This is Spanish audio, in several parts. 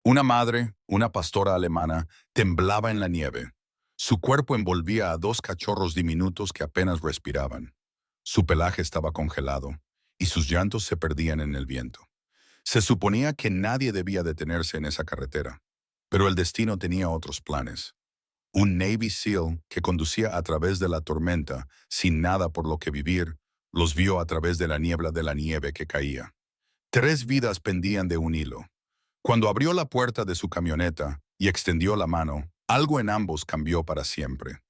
Una madre, una pastora alemana, temblaba en la nieve. Su cuerpo envolvía a dos cachorros diminutos que apenas respiraban. Su pelaje estaba congelado y sus llantos se perdían en el viento. Se suponía que nadie debía detenerse en esa carretera, pero el destino tenía otros planes. Un Navy SEAL que conducía a través de la tormenta, sin nada por lo que vivir, los vio a través de la niebla de la nieve que caía. Tres vidas pendían de un hilo. Cuando abrió la puerta de su camioneta y extendió la mano, algo en ambos cambió para siempre.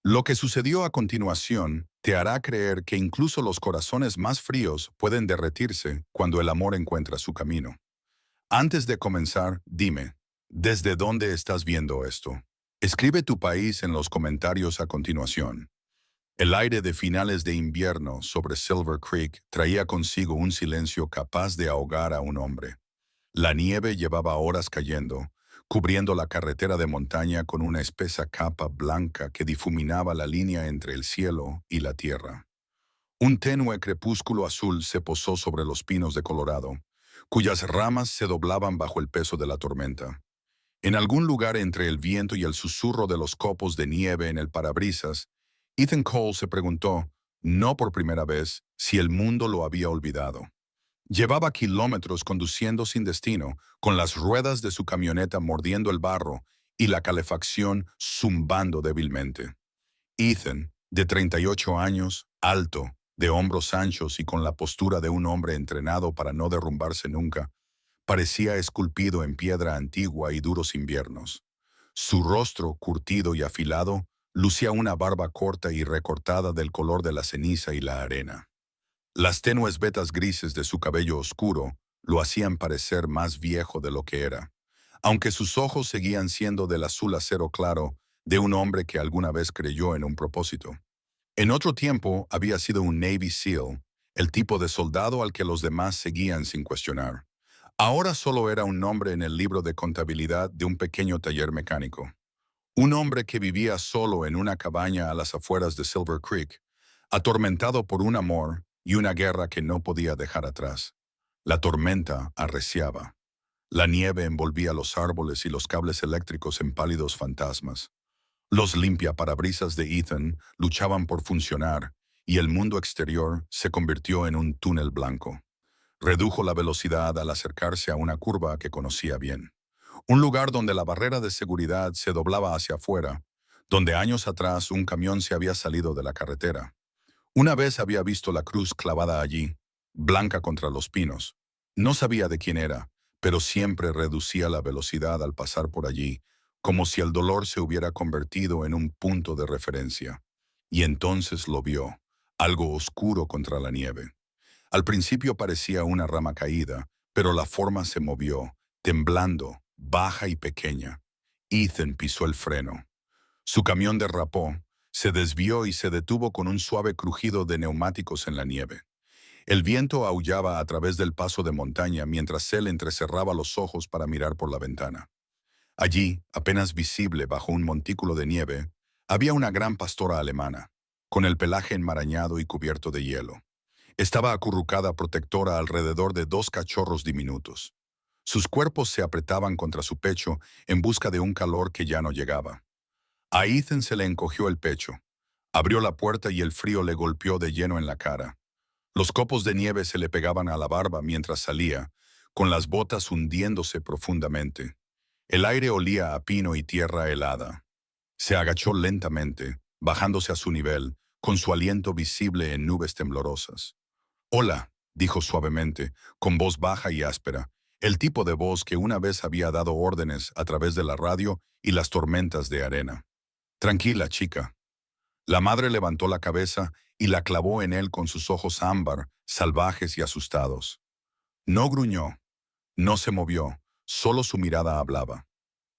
Lo que sucedió a continuación te hará creer que incluso los corazones más fríos pueden derretirse cuando el amor encuentra su camino. Antes de comenzar, dime, ¿desde dónde estás viendo esto? Escribe tu país en los comentarios a continuación. El aire de finales de invierno sobre Silver Creek traía consigo un silencio capaz de ahogar a un hombre. La nieve llevaba horas cayendo, cubriendo la carretera de montaña con una espesa capa blanca que difuminaba la línea entre el cielo y la tierra. Un tenue crepúsculo azul se posó sobre los pinos de Colorado, cuyas ramas se doblaban bajo el peso de la tormenta. En algún lugar entre el viento y el susurro de los copos de nieve en el parabrisas, Ethan Cole se preguntó, no por primera vez, si el mundo lo había olvidado. Llevaba kilómetros conduciendo sin destino, con las ruedas de su camioneta mordiendo el barro y la calefacción zumbando débilmente. Ethan, de 38 años, alto, de hombros anchos y con la postura de un hombre entrenado para no derrumbarse nunca, parecía esculpido en piedra antigua y duros inviernos. Su rostro, curtido y afilado, lucía una barba corta y recortada del color de la ceniza y la arena. Las tenues vetas grises de su cabello oscuro lo hacían parecer más viejo de lo que era, aunque sus ojos seguían siendo del azul acero claro de un hombre que alguna vez creyó en un propósito. En otro tiempo había sido un Navy SEAL, el tipo de soldado al que los demás seguían sin cuestionar. Ahora solo era un nombre en el libro de contabilidad de un pequeño taller mecánico. Un hombre que vivía solo en una cabaña a las afueras de Silver Creek, atormentado por un amor y una guerra que no podía dejar atrás. La tormenta arreciaba. La nieve envolvía los árboles y los cables eléctricos en pálidos fantasmas. Los limpiaparabrisas de Ethan luchaban por funcionar y el mundo exterior se convirtió en un túnel blanco. Redujo la velocidad al acercarse a una curva que conocía bien. Un lugar donde la barrera de seguridad se doblaba hacia afuera, donde años atrás un camión se había salido de la carretera. Una vez había visto la cruz clavada allí, blanca contra los pinos. No sabía de quién era, pero siempre reducía la velocidad al pasar por allí, como si el dolor se hubiera convertido en un punto de referencia. Y entonces lo vio, algo oscuro contra la nieve. Al principio parecía una rama caída, pero la forma se movió, temblando, baja y pequeña. Ethan pisó el freno. Su camión derrapó, se desvió y se detuvo con un suave crujido de neumáticos en la nieve. El viento aullaba a través del paso de montaña mientras él entrecerraba los ojos para mirar por la ventana. Allí, apenas visible bajo un montículo de nieve, había una gran pastora alemana, con el pelaje enmarañado y cubierto de hielo. Estaba acurrucada protectora alrededor de dos cachorros diminutos. Sus cuerpos se apretaban contra su pecho en busca de un calor que ya no llegaba. A Ethan se le encogió el pecho. Abrió la puerta y el frío le golpeó de lleno en la cara. Los copos de nieve se le pegaban a la barba mientras salía, con las botas hundiéndose profundamente. El aire olía a pino y tierra helada. Se agachó lentamente, bajándose a su nivel, con su aliento visible en nubes temblorosas. «Hola», dijo suavemente, con voz baja y áspera, el tipo de voz que una vez había dado órdenes a través de la radio y las tormentas de arena. «Tranquila, chica». La madre levantó la cabeza y la clavó en él con sus ojos ámbar, salvajes y asustados. No gruñó, no se movió, solo su mirada hablaba.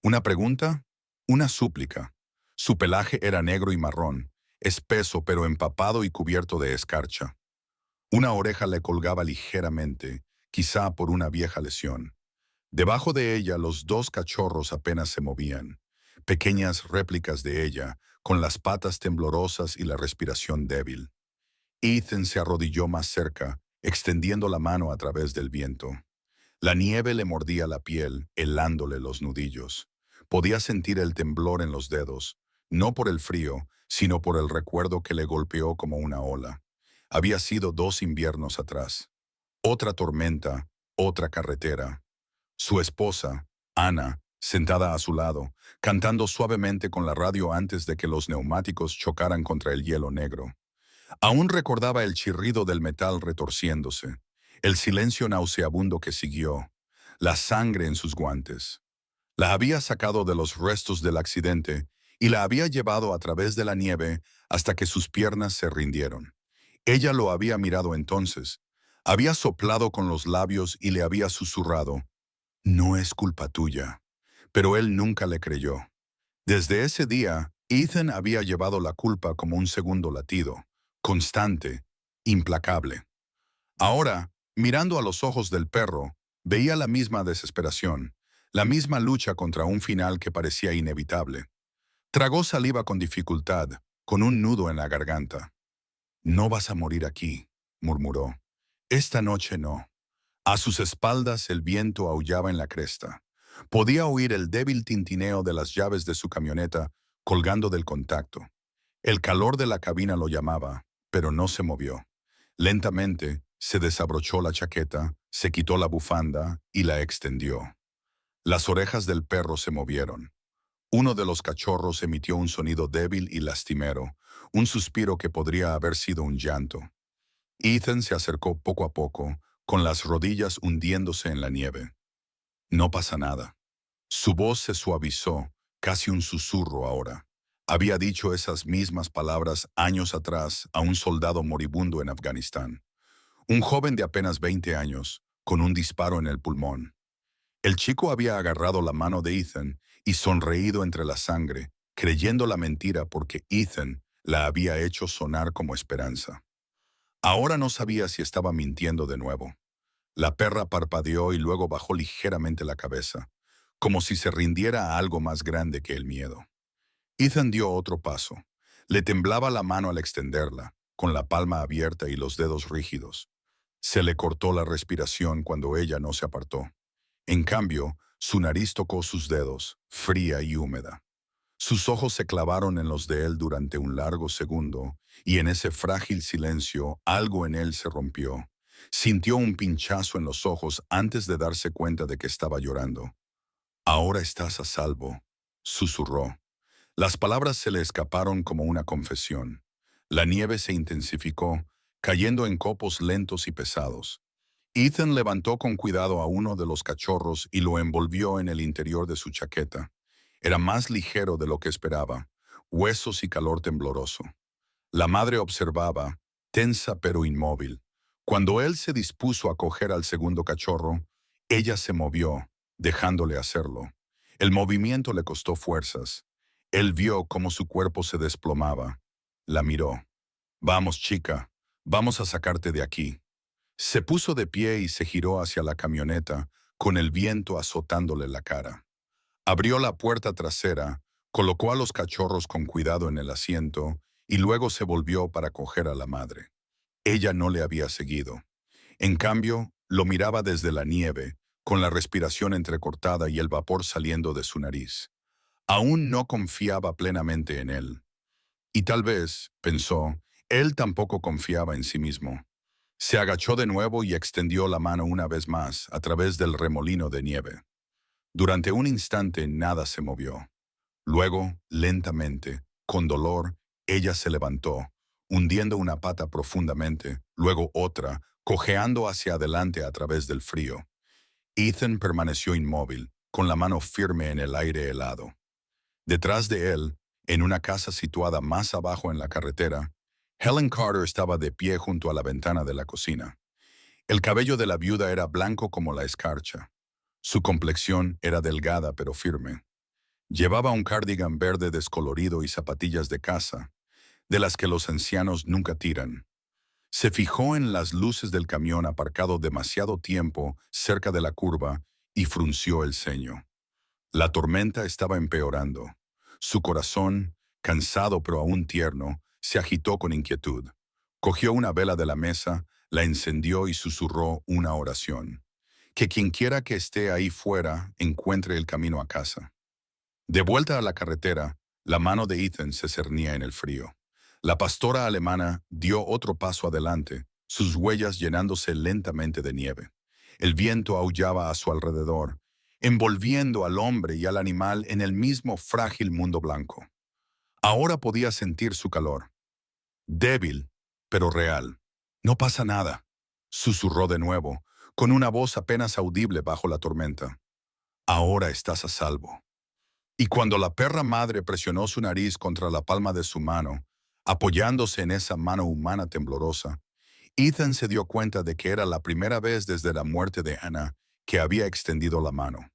¿Una pregunta? Una súplica. Su pelaje era negro y marrón, espeso pero empapado y cubierto de escarcha. Una oreja le colgaba ligeramente, quizá por una vieja lesión. Debajo de ella los dos cachorros apenas se movían, pequeñas réplicas de ella, con las patas temblorosas y la respiración débil. Ethan se arrodilló más cerca, extendiendo la mano a través del viento. La nieve le mordía la piel, helándole los nudillos. Podía sentir el temblor en los dedos, no por el frío, sino por el recuerdo que le golpeó como una ola. Había sido 2 inviernos atrás. Otra tormenta, otra carretera. Su esposa, Ana, sentada a su lado, cantando suavemente con la radio antes de que los neumáticos chocaran contra el hielo negro. Aún recordaba el chirrido del metal retorciéndose, el silencio nauseabundo que siguió, la sangre en sus guantes. La había sacado de los restos del accidente y la había llevado a través de la nieve hasta que sus piernas se rindieron. Ella lo había mirado entonces, había soplado con los labios y le había susurrado, «No es culpa tuya». Pero él nunca le creyó. Desde ese día, Ethan había llevado la culpa como un segundo latido, constante, implacable. Ahora, mirando a los ojos del perro, veía la misma desesperación, la misma lucha contra un final que parecía inevitable. Tragó saliva con dificultad, con un nudo en la garganta. «No vas a morir aquí», murmuró. «Esta noche no». A sus espaldas el viento aullaba en la cresta. Podía oír el débil tintineo de las llaves de su camioneta colgando del contacto. El calor de la cabina lo llamaba, pero no se movió. Lentamente se desabrochó la chaqueta, se quitó la bufanda y la extendió. Las orejas del perro se movieron. Uno de los cachorros emitió un sonido débil y lastimero, un suspiro que podría haber sido un llanto. Ethan se acercó poco a poco, con las rodillas hundiéndose en la nieve. «No pasa nada». Su voz se suavizó, casi un susurro ahora. Había dicho esas mismas palabras años atrás a un soldado moribundo en Afganistán. Un joven de apenas 20 años, con un disparo en el pulmón. El chico había agarrado la mano de Ethan y sonreído entre la sangre, creyendo la mentira porque Ethan la había hecho sonar como esperanza. Ahora no sabía si estaba mintiendo de nuevo. La perra parpadeó y luego bajó ligeramente la cabeza, como si se rindiera a algo más grande que el miedo. Ethan dio otro paso. Le temblaba la mano al extenderla, con la palma abierta y los dedos rígidos. Se le cortó la respiración cuando ella no se apartó. En cambio, su nariz tocó sus dedos, fría y húmeda. Sus ojos se clavaron en los de él durante un largo segundo, y en ese frágil silencio algo en él se rompió. Sintió un pinchazo en los ojos antes de darse cuenta de que estaba llorando. «Ahora estás a salvo», susurró. Las palabras se le escaparon como una confesión. La nieve se intensificó, cayendo en copos lentos y pesados. Ethan levantó con cuidado a uno de los cachorros y lo envolvió en el interior de su chaqueta. Era más ligero de lo que esperaba, huesos y calor tembloroso. La madre observaba, tensa pero inmóvil. Cuando él se dispuso a coger al segundo cachorro, ella se movió, dejándole hacerlo. El movimiento le costó fuerzas. Él vio cómo su cuerpo se desplomaba. La miró. «Vamos, chica, vamos a sacarte de aquí». Se puso de pie y se giró hacia la camioneta, con el viento azotándole la cara. Abrió la puerta trasera, colocó a los cachorros con cuidado en el asiento y luego se volvió para coger a la madre. Ella no le había seguido. En cambio, lo miraba desde la nieve, con la respiración entrecortada y el vapor saliendo de su nariz. Aún no confiaba plenamente en él. Y tal vez, pensó, él tampoco confiaba en sí mismo. Se agachó de nuevo y extendió la mano una vez más a través del remolino de nieve. Durante un instante nada se movió. Luego, lentamente, con dolor, ella se levantó, hundiendo una pata profundamente, luego otra, cojeando hacia adelante a través del frío. Ethan permaneció inmóvil, con la mano firme en el aire helado. Detrás de él, en una casa situada más abajo en la carretera, Helen Carter estaba de pie junto a la ventana de la cocina. El cabello de la viuda era blanco como la escarcha. Su complexión era delgada pero firme. Llevaba un cardigan verde descolorido y zapatillas de casa, de las que los ancianos nunca tiran. Se fijó en las luces del camión aparcado demasiado tiempo cerca de la curva y frunció el ceño. La tormenta estaba empeorando. Su corazón, cansado pero aún tierno, se agitó con inquietud. Cogió una vela de la mesa, la encendió y susurró una oración. Que quienquiera que esté ahí fuera encuentre el camino a casa. De vuelta a la carretera, la mano de Ethan se cernía en el frío. La pastora alemana dio otro paso adelante, sus huellas llenándose lentamente de nieve. El viento aullaba a su alrededor, envolviendo al hombre y al animal en el mismo frágil mundo blanco. Ahora podía sentir su calor. Débil, pero real. No pasa nada, susurró de nuevo, con una voz apenas audible bajo la tormenta. Ahora estás a salvo. Y cuando la perra madre presionó su nariz contra la palma de su mano, apoyándose en esa mano humana temblorosa, Ethan se dio cuenta de que era la primera vez desde la muerte de Anna que había extendido la mano.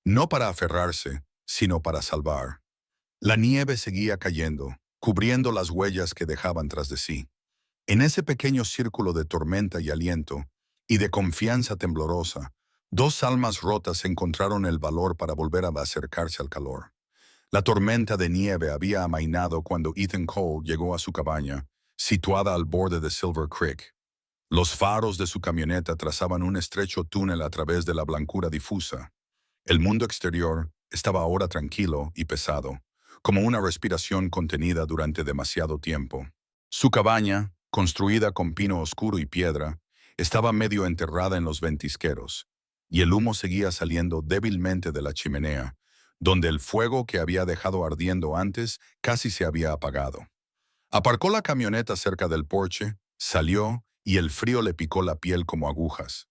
No para aferrarse, sino para salvar. La nieve seguía cayendo, cubriendo las huellas que dejaban tras de sí. En ese pequeño círculo de tormenta y aliento, y de confianza temblorosa, dos almas rotas encontraron el valor para volver a acercarse al calor. La tormenta de nieve había amainado cuando Ethan Cole llegó a su cabaña, situada al borde de Silver Creek. Los faros de su camioneta trazaban un estrecho túnel a través de la blancura difusa. El mundo exterior estaba ahora tranquilo y pesado, como una respiración contenida durante demasiado tiempo. Su cabaña, construida con pino oscuro y piedra, estaba medio enterrada en los ventisqueros, y el humo seguía saliendo débilmente de la chimenea, donde el fuego que había dejado ardiendo antes casi se había apagado. Aparcó la camioneta cerca del porche, salió y el frío le picó la piel como agujas.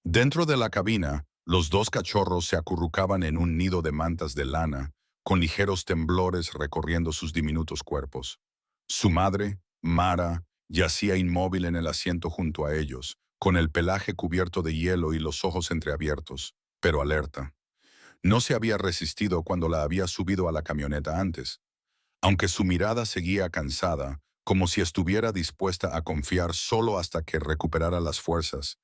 Dentro de la cabina, los dos cachorros se acurrucaban en un nido de mantas de lana, con ligeros temblores recorriendo sus diminutos cuerpos. Su madre, Mara, yacía inmóvil en el asiento junto a ellos, con el pelaje cubierto de hielo y los ojos entreabiertos, pero alerta. No se había resistido cuando la había subido a la camioneta antes, aunque su mirada seguía cansada, como si estuviera dispuesta a confiar solo hasta que recuperara las fuerzas.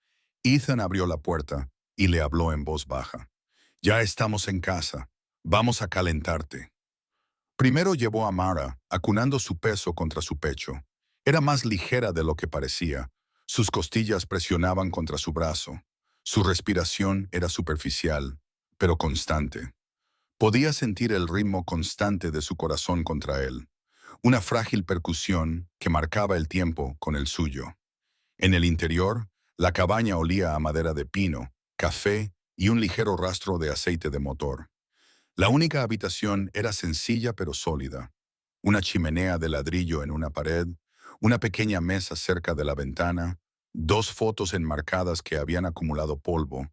Ethan abrió la puerta y le habló en voz baja. «Ya estamos en casa. Vamos a calentarte». Primero llevó a Mara, acunando su peso contra su pecho. Era más ligera de lo que parecía. Sus costillas presionaban contra su brazo. Su respiración era superficial, pero constante. Podía sentir el ritmo constante de su corazón contra él, una frágil percusión que marcaba el tiempo con el suyo. En el interior, la cabaña olía a madera de pino, café y un ligero rastro de aceite de motor. La única habitación era sencilla pero sólida. Una chimenea de ladrillo en una pared, una pequeña mesa cerca de la ventana, dos fotos enmarcadas que habían acumulado polvo,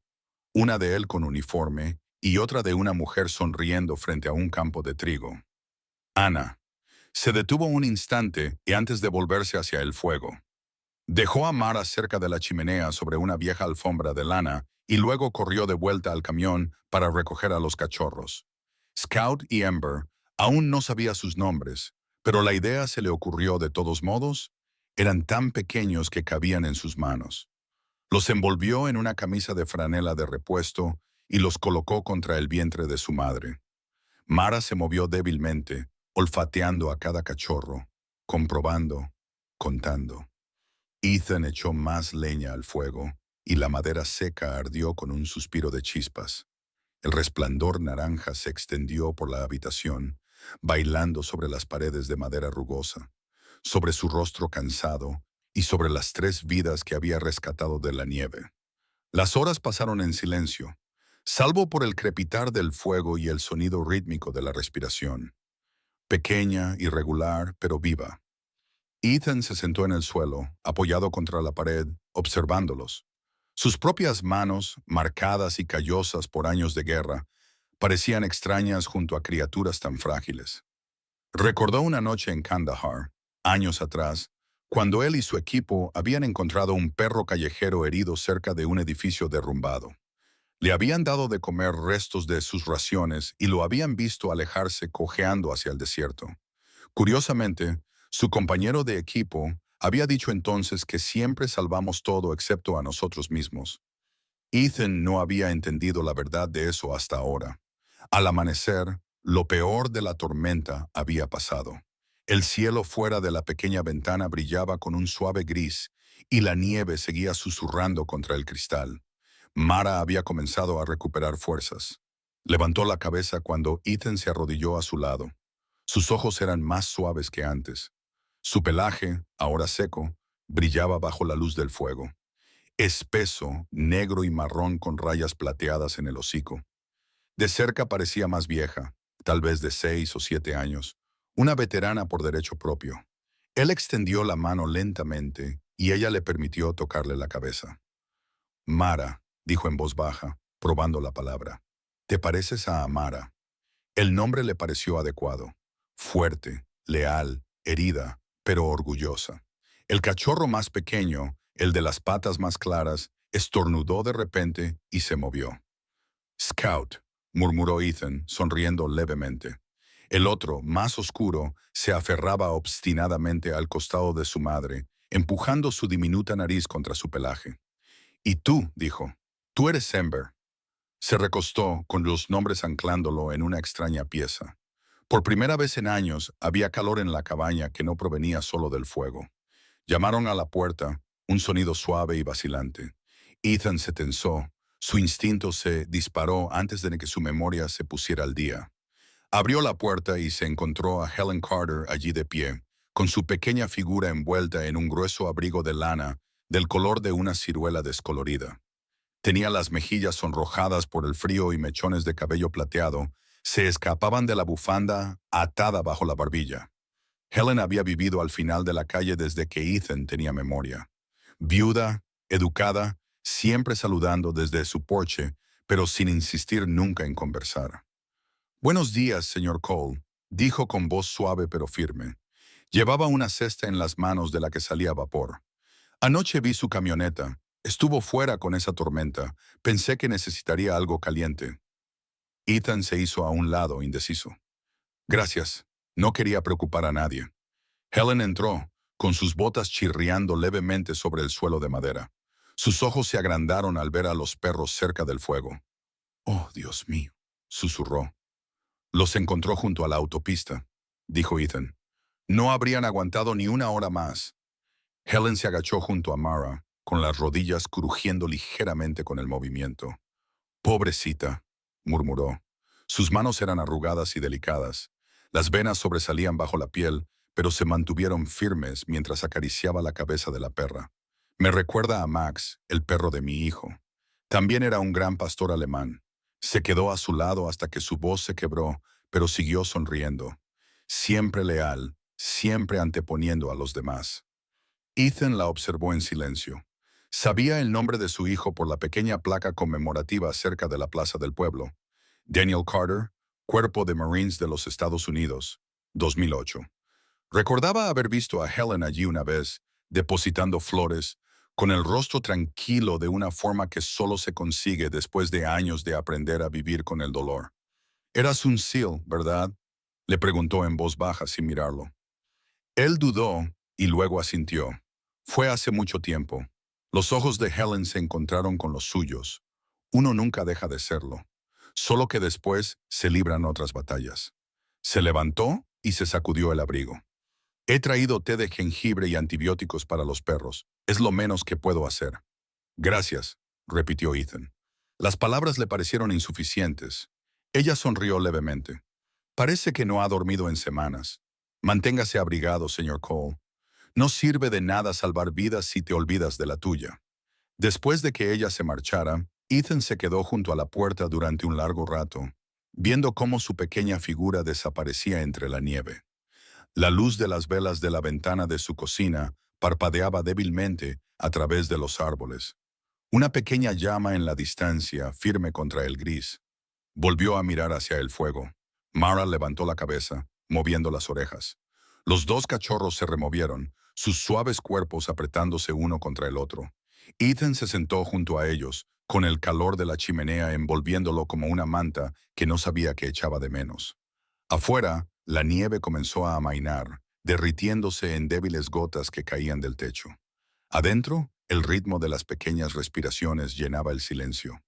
una de él con uniforme y otra de una mujer sonriendo frente a un campo de trigo. Ana. Se detuvo un instante y antes de volverse hacia el fuego. Dejó a Mara cerca de la chimenea sobre una vieja alfombra de lana y luego corrió de vuelta al camión para recoger a los cachorros. Scout y Ember aún no sabía sus nombres, pero la idea se le ocurrió de todos modos. Eran tan pequeños que cabían en sus manos. Los envolvió en una camisa de franela de repuesto y los colocó contra el vientre de su madre. Mara se movió débilmente, olfateando a cada cachorro, comprobando, contando. Ethan echó más leña al fuego y la madera seca ardió con un suspiro de chispas. El resplandor naranja se extendió por la habitación, bailando sobre las paredes de madera rugosa, sobre su rostro cansado y sobre las tres vidas que había rescatado de la nieve. Las horas pasaron en silencio, salvo por el crepitar del fuego y el sonido rítmico de la respiración. Pequeña, irregular, pero viva. Ethan se sentó en el suelo, apoyado contra la pared, observándolos. Sus propias manos, marcadas y callosas por años de guerra, parecían extrañas junto a criaturas tan frágiles. Recordó una noche en Kandahar, años atrás, cuando él y su equipo habían encontrado un perro callejero herido cerca de un edificio derrumbado. Le habían dado de comer restos de sus raciones y lo habían visto alejarse cojeando hacia el desierto. Curiosamente, su compañero de equipo había dicho entonces que siempre salvamos todo excepto a nosotros mismos. Ethan no había entendido la verdad de eso hasta ahora. Al amanecer, lo peor de la tormenta había pasado. El cielo fuera de la pequeña ventana brillaba con un suave gris y la nieve seguía susurrando contra el cristal. Mara había comenzado a recuperar fuerzas. Levantó la cabeza cuando Ethan se arrodilló a su lado. Sus ojos eran más suaves que antes. Su pelaje, ahora seco, brillaba bajo la luz del fuego. Espeso, negro y marrón con rayas plateadas en el hocico. De cerca parecía más vieja, tal vez de 6 o 7 años, una veterana por derecho propio. Él extendió la mano lentamente y ella le permitió tocarle la cabeza. Mara, dijo en voz baja, probando la palabra. Te pareces a Amara. El nombre le pareció adecuado. Fuerte, leal, herida, pero orgullosa. El cachorro más pequeño, el de las patas más claras, estornudó de repente y se movió. Scout, murmuró Ethan, sonriendo levemente. El otro, más oscuro, se aferraba obstinadamente al costado de su madre, empujando su diminuta nariz contra su pelaje. Y tú, dijo, tú eres Ember. Se recostó, con los nombres anclándolo en una extraña pieza. Por primera vez en años, había calor en la cabaña que no provenía solo del fuego. Llamaron a la puerta, un sonido suave y vacilante. Ethan se tensó, su instinto se disparó antes de que su memoria se pusiera al día. Abrió la puerta y se encontró a Helen Carter allí de pie, con su pequeña figura envuelta en un grueso abrigo de lana del color de una ciruela descolorida. Tenía las mejillas sonrojadas por el frío y mechones de cabello plateado se escapaban de la bufanda atada bajo la barbilla. Helen había vivido al final de la calle desde que Ethan tenía memoria. Viuda, educada, siempre saludando desde su porche, pero sin insistir nunca en conversar. Buenos días, señor Cole, dijo con voz suave pero firme. Llevaba una cesta en las manos de la que salía vapor. Anoche vi su camioneta. Estuvo fuera con esa tormenta. Pensé que necesitaría algo caliente. Ethan se hizo a un lado, indeciso. Gracias. No quería preocupar a nadie. Helen entró, con sus botas chirriando levemente sobre el suelo de madera. Sus ojos se agrandaron al ver a los perros cerca del fuego. «Oh, Dios mío», susurró. «Los encontró junto a la autopista», dijo Ethan. «No habrían aguantado ni una hora más». Helen se agachó junto a Mara, con las rodillas crujiendo ligeramente con el movimiento. «Pobrecita», murmuró. Sus manos eran arrugadas y delicadas. Las venas sobresalían bajo la piel, pero se mantuvieron firmes mientras acariciaba la cabeza de la perra. «Me recuerda a Max, el perro de mi hijo. También era un gran pastor alemán. Se quedó a su lado hasta que su voz se quebró, pero siguió sonriendo. Siempre leal, siempre anteponiendo a los demás». Ethan la observó en silencio. Sabía el nombre de su hijo por la pequeña placa conmemorativa cerca de la plaza del pueblo. Daniel Carter, Cuerpo de Marines de los Estados Unidos, 2008. Recordaba haber visto a Helen allí una vez, depositando flores, con el rostro tranquilo de una forma que solo se consigue después de años de aprender a vivir con el dolor. «Eras un SEAL, ¿verdad?», le preguntó en voz baja sin mirarlo. Él dudó y luego asintió. Fue hace mucho tiempo. Los ojos de Helen se encontraron con los suyos. Uno nunca deja de serlo, solo que después se libran otras batallas. Se levantó y se sacudió el abrigo. «He traído té de jengibre y antibióticos para los perros. Es lo menos que puedo hacer». «Gracias», repitió Ethan. Las palabras le parecieron insuficientes. Ella sonrió levemente. «Parece que no ha dormido en semanas. Manténgase abrigado, señor Cole. No sirve de nada salvar vidas si te olvidas de la tuya». Después de que ella se marchara, Ethan se quedó junto a la puerta durante un largo rato, viendo cómo su pequeña figura desaparecía entre la nieve. La luz de las velas de la ventana de su cocina parpadeaba débilmente a través de los árboles. Una pequeña llama en la distancia, firme contra el gris. Volvió a mirar hacia el fuego. Mara levantó la cabeza, moviendo las orejas. Los dos cachorros se removieron, sus suaves cuerpos apretándose uno contra el otro. Ethan se sentó junto a ellos, con el calor de la chimenea envolviéndolo como una manta que no sabía que echaba de menos. Afuera, la nieve comenzó a amainar, derritiéndose en débiles gotas que caían del techo. Adentro, el ritmo de las pequeñas respiraciones llenaba el silencio.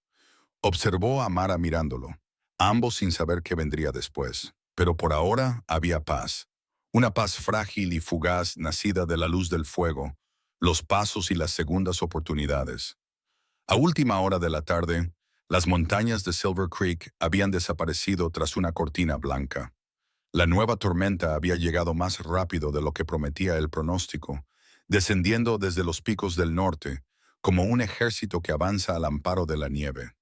Observó a Mara mirándolo, ambos sin saber qué vendría después. Pero por ahora había paz. Una paz frágil y fugaz nacida de la luz del fuego, los pasos y las segundas oportunidades. A última hora de la tarde, las montañas de Silver Creek habían desaparecido tras una cortina blanca. La nueva tormenta había llegado más rápido de lo que prometía el pronóstico, descendiendo desde los picos del norte, como un ejército que avanza al amparo de la nieve.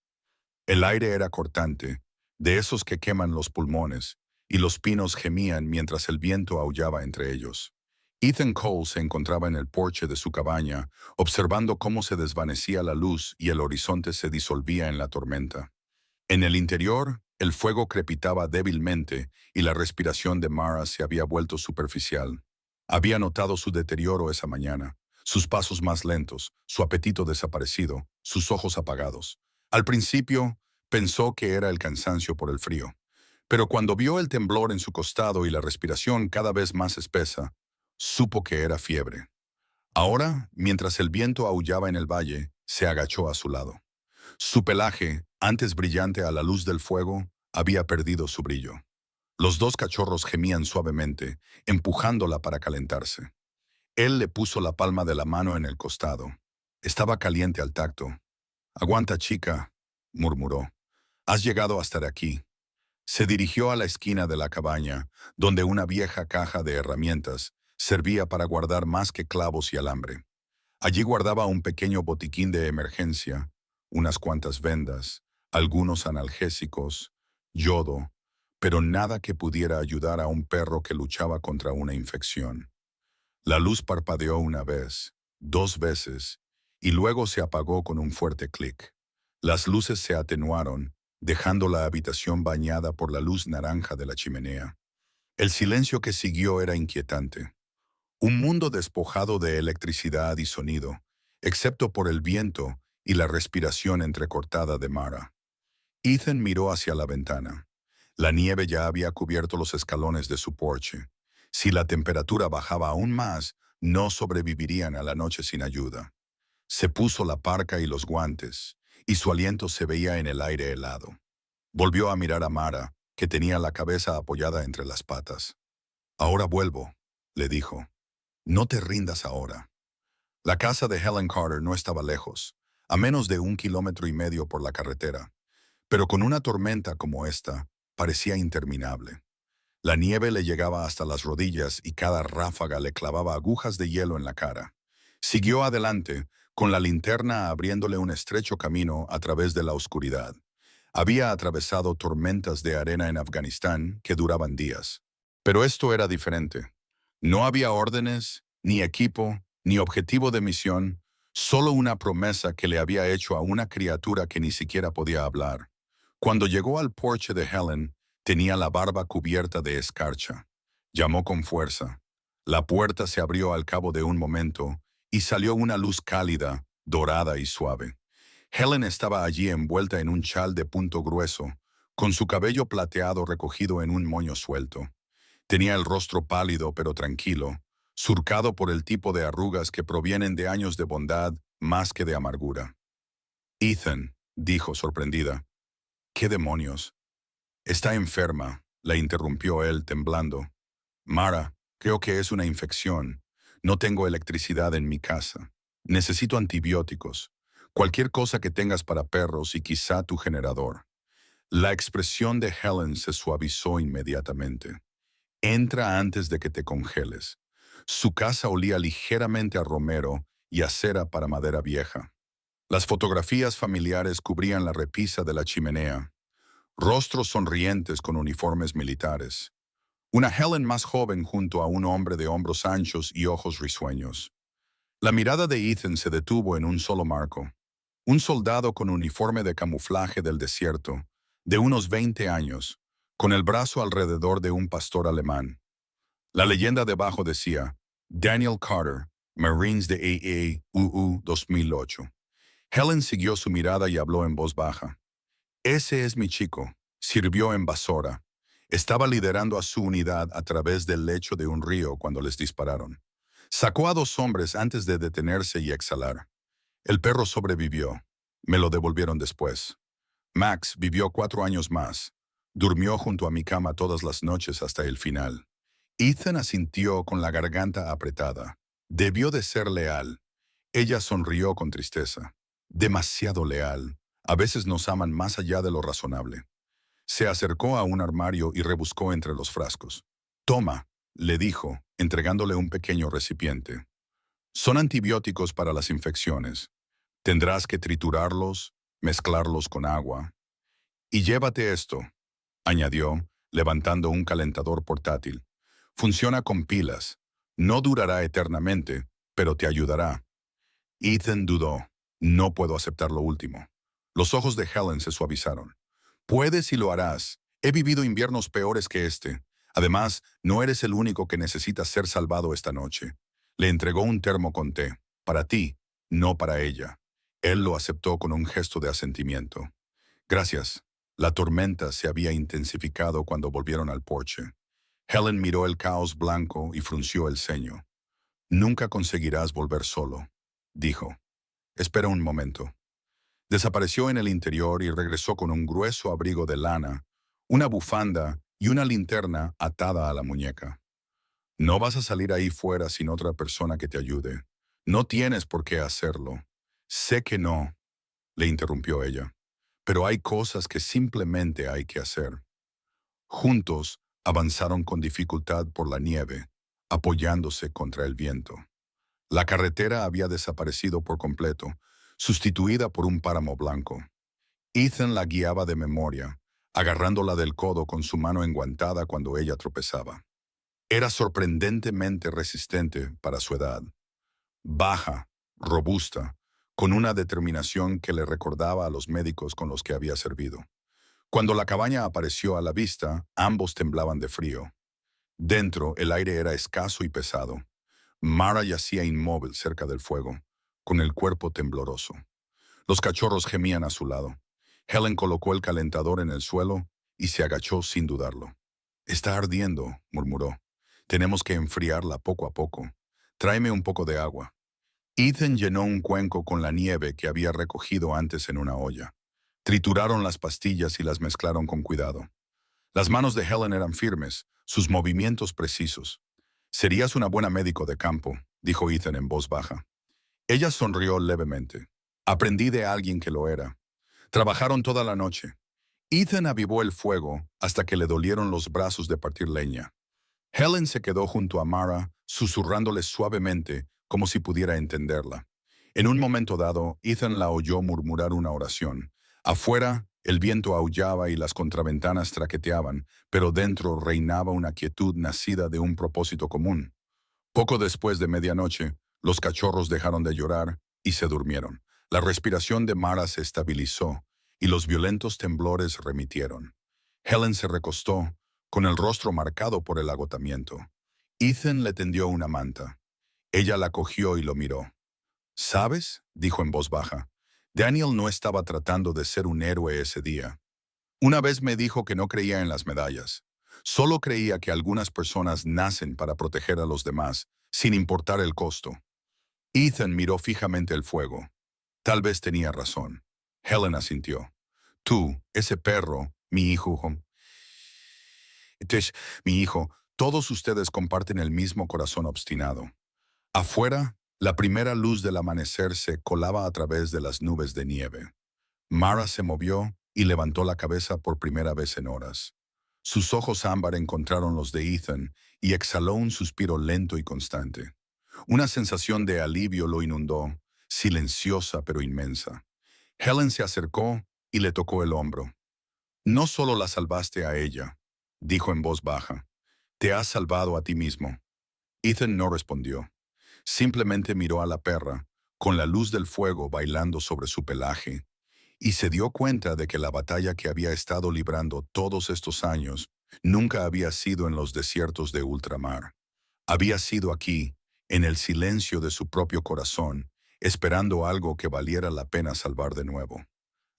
El aire era cortante, de esos que queman los pulmones, y los pinos gemían mientras el viento aullaba entre ellos. Ethan Cole se encontraba en el porche de su cabaña, observando cómo se desvanecía la luz y el horizonte se disolvía en la tormenta. En el interior, el fuego crepitaba débilmente y la respiración de Mara se había vuelto superficial. Había notado su deterioro esa mañana, sus pasos más lentos, su apetito desaparecido, sus ojos apagados. Al principio, pensó que era el cansancio por el frío, pero cuando vio el temblor en su costado y la respiración cada vez más espesa, supo que era fiebre. Ahora, mientras el viento aullaba en el valle, se agachó a su lado. Su pelaje, antes brillante a la luz del fuego, había perdido su brillo. Los dos cachorros gemían suavemente, empujándola para calentarse. Él le puso la palma de la mano en el costado. Estaba caliente al tacto. «Aguanta, chica», murmuró. «Has llegado hasta aquí». Se dirigió a la esquina de la cabaña, donde una vieja caja de herramientas servía para guardar más que clavos y alambre. Allí guardaba un pequeño botiquín de emergencia, unas cuantas vendas, algunos analgésicos, yodo, pero nada que pudiera ayudar a un perro que luchaba contra una infección. La luz parpadeó una vez, dos veces, y luego se apagó con un fuerte clic. Las luces se atenuaron, dejando la habitación bañada por la luz naranja de la chimenea. El silencio que siguió era inquietante. Un mundo despojado de electricidad y sonido, excepto por el viento y la respiración entrecortada de Mara. Ethan miró hacia la ventana. La nieve ya había cubierto los escalones de su porche. Si la temperatura bajaba aún más, no sobrevivirían a la noche sin ayuda. Se puso la parca y los guantes, y su aliento se veía en el aire helado. Volvió a mirar a Mara, que tenía la cabeza apoyada entre las patas. «Ahora vuelvo», le dijo. «No te rindas ahora». La casa de Helen Carter no estaba lejos, a menos de 1,5 kilómetros por la carretera, pero con una tormenta como esta, parecía interminable. La nieve le llegaba hasta las rodillas y cada ráfaga le clavaba agujas de hielo en la cara. Siguió adelante, con la linterna abriéndole un estrecho camino a través de la oscuridad. Había atravesado tormentas de arena en Afganistán que duraban días. Pero esto era diferente. No había órdenes, ni equipo, ni objetivo de misión, solo una promesa que le había hecho a una criatura que ni siquiera podía hablar. Cuando llegó al porche de Helen, tenía la barba cubierta de escarcha. Llamó con fuerza. La puerta se abrió al cabo de un momento y salió una luz cálida, dorada y suave. Helen estaba allí envuelta en un chal de punto grueso, con su cabello plateado recogido en un moño suelto. Tenía el rostro pálido pero tranquilo, surcado por el tipo de arrugas que provienen de años de bondad más que de amargura. «Ethan», dijo sorprendida. «¿Qué demonios?» «Está enferma», la interrumpió él temblando. «Mara, creo que es una infección. No tengo electricidad en mi casa. Necesito antibióticos. Cualquier cosa que tengas para perros y quizá tu generador». La expresión de Helen se suavizó inmediatamente. «Entra antes de que te congeles». Su casa olía ligeramente a romero y a cera para madera vieja. Las fotografías familiares cubrían la repisa de la chimenea. Rostros sonrientes con uniformes militares. Una Helen más joven junto a un hombre de hombros anchos y ojos risueños. La mirada de Ethan se detuvo en un solo marco. Un soldado con uniforme de camuflaje del desierto, de unos 20 años, con el brazo alrededor de un pastor alemán. La leyenda debajo decía, Daniel Carter, Marines de AAUU 2008. Helen siguió su mirada y habló en voz baja. «Ese es mi chico. Sirvió en Basora. Estaba liderando a su unidad a través del lecho de un río cuando les dispararon. Sacó a 2 hombres antes de detenerse y exhalar. El perro sobrevivió. Me lo devolvieron después. Max vivió 4 años más. Durmió junto a mi cama todas las noches hasta el final». Ethan asintió con la garganta apretada. Debió de ser leal. Ella sonrió con tristeza. demasiado leal. A veces nos aman más allá de lo razonable. Se acercó a un armario y rebuscó entre los frascos. Toma, le dijo, entregándole un pequeño recipiente. Son antibióticos para las infecciones. Tendrás que triturarlos, mezclarlos con agua. Y llévate esto, añadió, levantando un calentador portátil. Funciona con pilas. No durará eternamente, pero te ayudará. Ethan dudó. No puedo aceptar lo último. Los ojos de Helen se suavizaron. Puedes y lo harás. He vivido inviernos peores que este. Además, no eres el único que necesita ser salvado esta noche. Le entregó un termo con té. Para ti, no para ella. Él lo aceptó con un gesto de asentimiento. Gracias. La tormenta se había intensificado cuando volvieron al porche. Helen miró el caos blanco y frunció el ceño. Nunca conseguirás volver solo, dijo. Espera un momento. Desapareció en el interior y regresó con un grueso abrigo de lana, una bufanda y una linterna atada a la muñeca. No vas a salir ahí fuera sin otra persona que te ayude. No tienes por qué hacerlo. Sé que no, le interrumpió ella. Pero hay cosas que simplemente hay que hacer. Juntos avanzaron con dificultad por la nieve, apoyándose contra el viento. La carretera había desaparecido por completo, sustituida por un páramo blanco. Ethan la guiaba de memoria, agarrándola del codo con su mano enguantada cuando ella tropezaba. Era sorprendentemente resistente para su edad. Baja, robusta, con una determinación que le recordaba a los médicos con los que había servido. Cuando la cabaña apareció a la vista, ambos temblaban de frío. Dentro, el aire era escaso y pesado. Mara yacía inmóvil cerca del fuego, con el cuerpo tembloroso. Los cachorros gemían a su lado. Helen colocó el calentador en el suelo y se agachó sin dudarlo. «Está ardiendo», murmuró. «Tenemos que enfriarla poco a poco. Tráeme un poco de agua». Ethan llenó un cuenco con la nieve que había recogido antes en una olla. Trituraron las pastillas y las mezclaron con cuidado. Las manos de Helen eran firmes, sus movimientos precisos. «Serías una buena médico de campo», dijo Ethan en voz baja. Ella sonrió levemente. «Aprendí de alguien que lo era». Trabajaron toda la noche. Ethan avivó el fuego hasta que le dolieron los brazos de partir leña. Helen se quedó junto a Mara, susurrándole suavemente, como si pudiera entenderla. En un momento dado, Ethan la oyó murmurar una oración. Afuera, el viento aullaba y las contraventanas traqueteaban, pero dentro reinaba una quietud nacida de un propósito común. Poco después de medianoche, los cachorros dejaron de llorar y se durmieron. La respiración de Mara se estabilizó y los violentos temblores remitieron. Helen se recostó, con el rostro marcado por el agotamiento. Ethan le tendió una manta. Ella la cogió y lo miró. «¿Sabes?», dijo en voz baja. «Daniel no estaba tratando de ser un héroe ese día. Una vez me dijo que no creía en las medallas. Solo creía que algunas personas nacen para proteger a los demás, sin importar el costo». Ethan miró fijamente el fuego. Tal vez tenía razón. Helen asintió. «Tú, ese perro, mi hijo, mi hijo, todos ustedes comparten el mismo corazón obstinado». Afuera, la primera luz del amanecer se colaba a través de las nubes de nieve. Mara se movió y levantó la cabeza por primera vez en horas. Sus ojos ámbar encontraron los de Ethan y exhaló un suspiro lento y constante. Una sensación de alivio lo inundó, silenciosa pero inmensa. Helen se acercó y le tocó el hombro. «No solo la salvaste a ella», dijo en voz baja. «Te has salvado a ti mismo». Ethan no respondió. Simplemente miró a la perra, con la luz del fuego bailando sobre su pelaje, y se dio cuenta de que la batalla que había estado librando todos estos años nunca había sido en los desiertos de ultramar. Había sido aquí, en el silencio de su propio corazón, esperando algo que valiera la pena salvar de nuevo.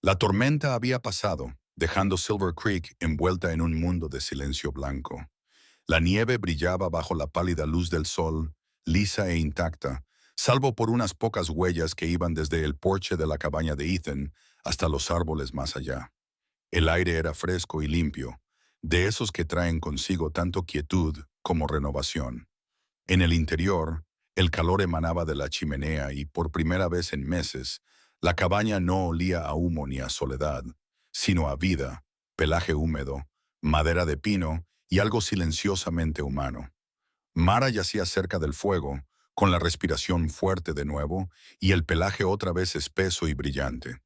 La tormenta había pasado, dejando Silver Creek envuelta en un mundo de silencio blanco. La nieve brillaba bajo la pálida luz del sol, lisa e intacta, salvo por unas pocas huellas que iban desde el porche de la cabaña de Ethan hasta los árboles más allá. El aire era fresco y limpio, de esos que traen consigo tanto quietud como renovación. En el interior, el calor emanaba de la chimenea y por primera vez en meses, La cabaña no olía a humo ni a soledad, sino a vida, pelaje húmedo, madera de pino y algo silenciosamente humano. Mara yacía cerca del fuego, con la respiración fuerte de nuevo y el pelaje otra vez espeso y brillante.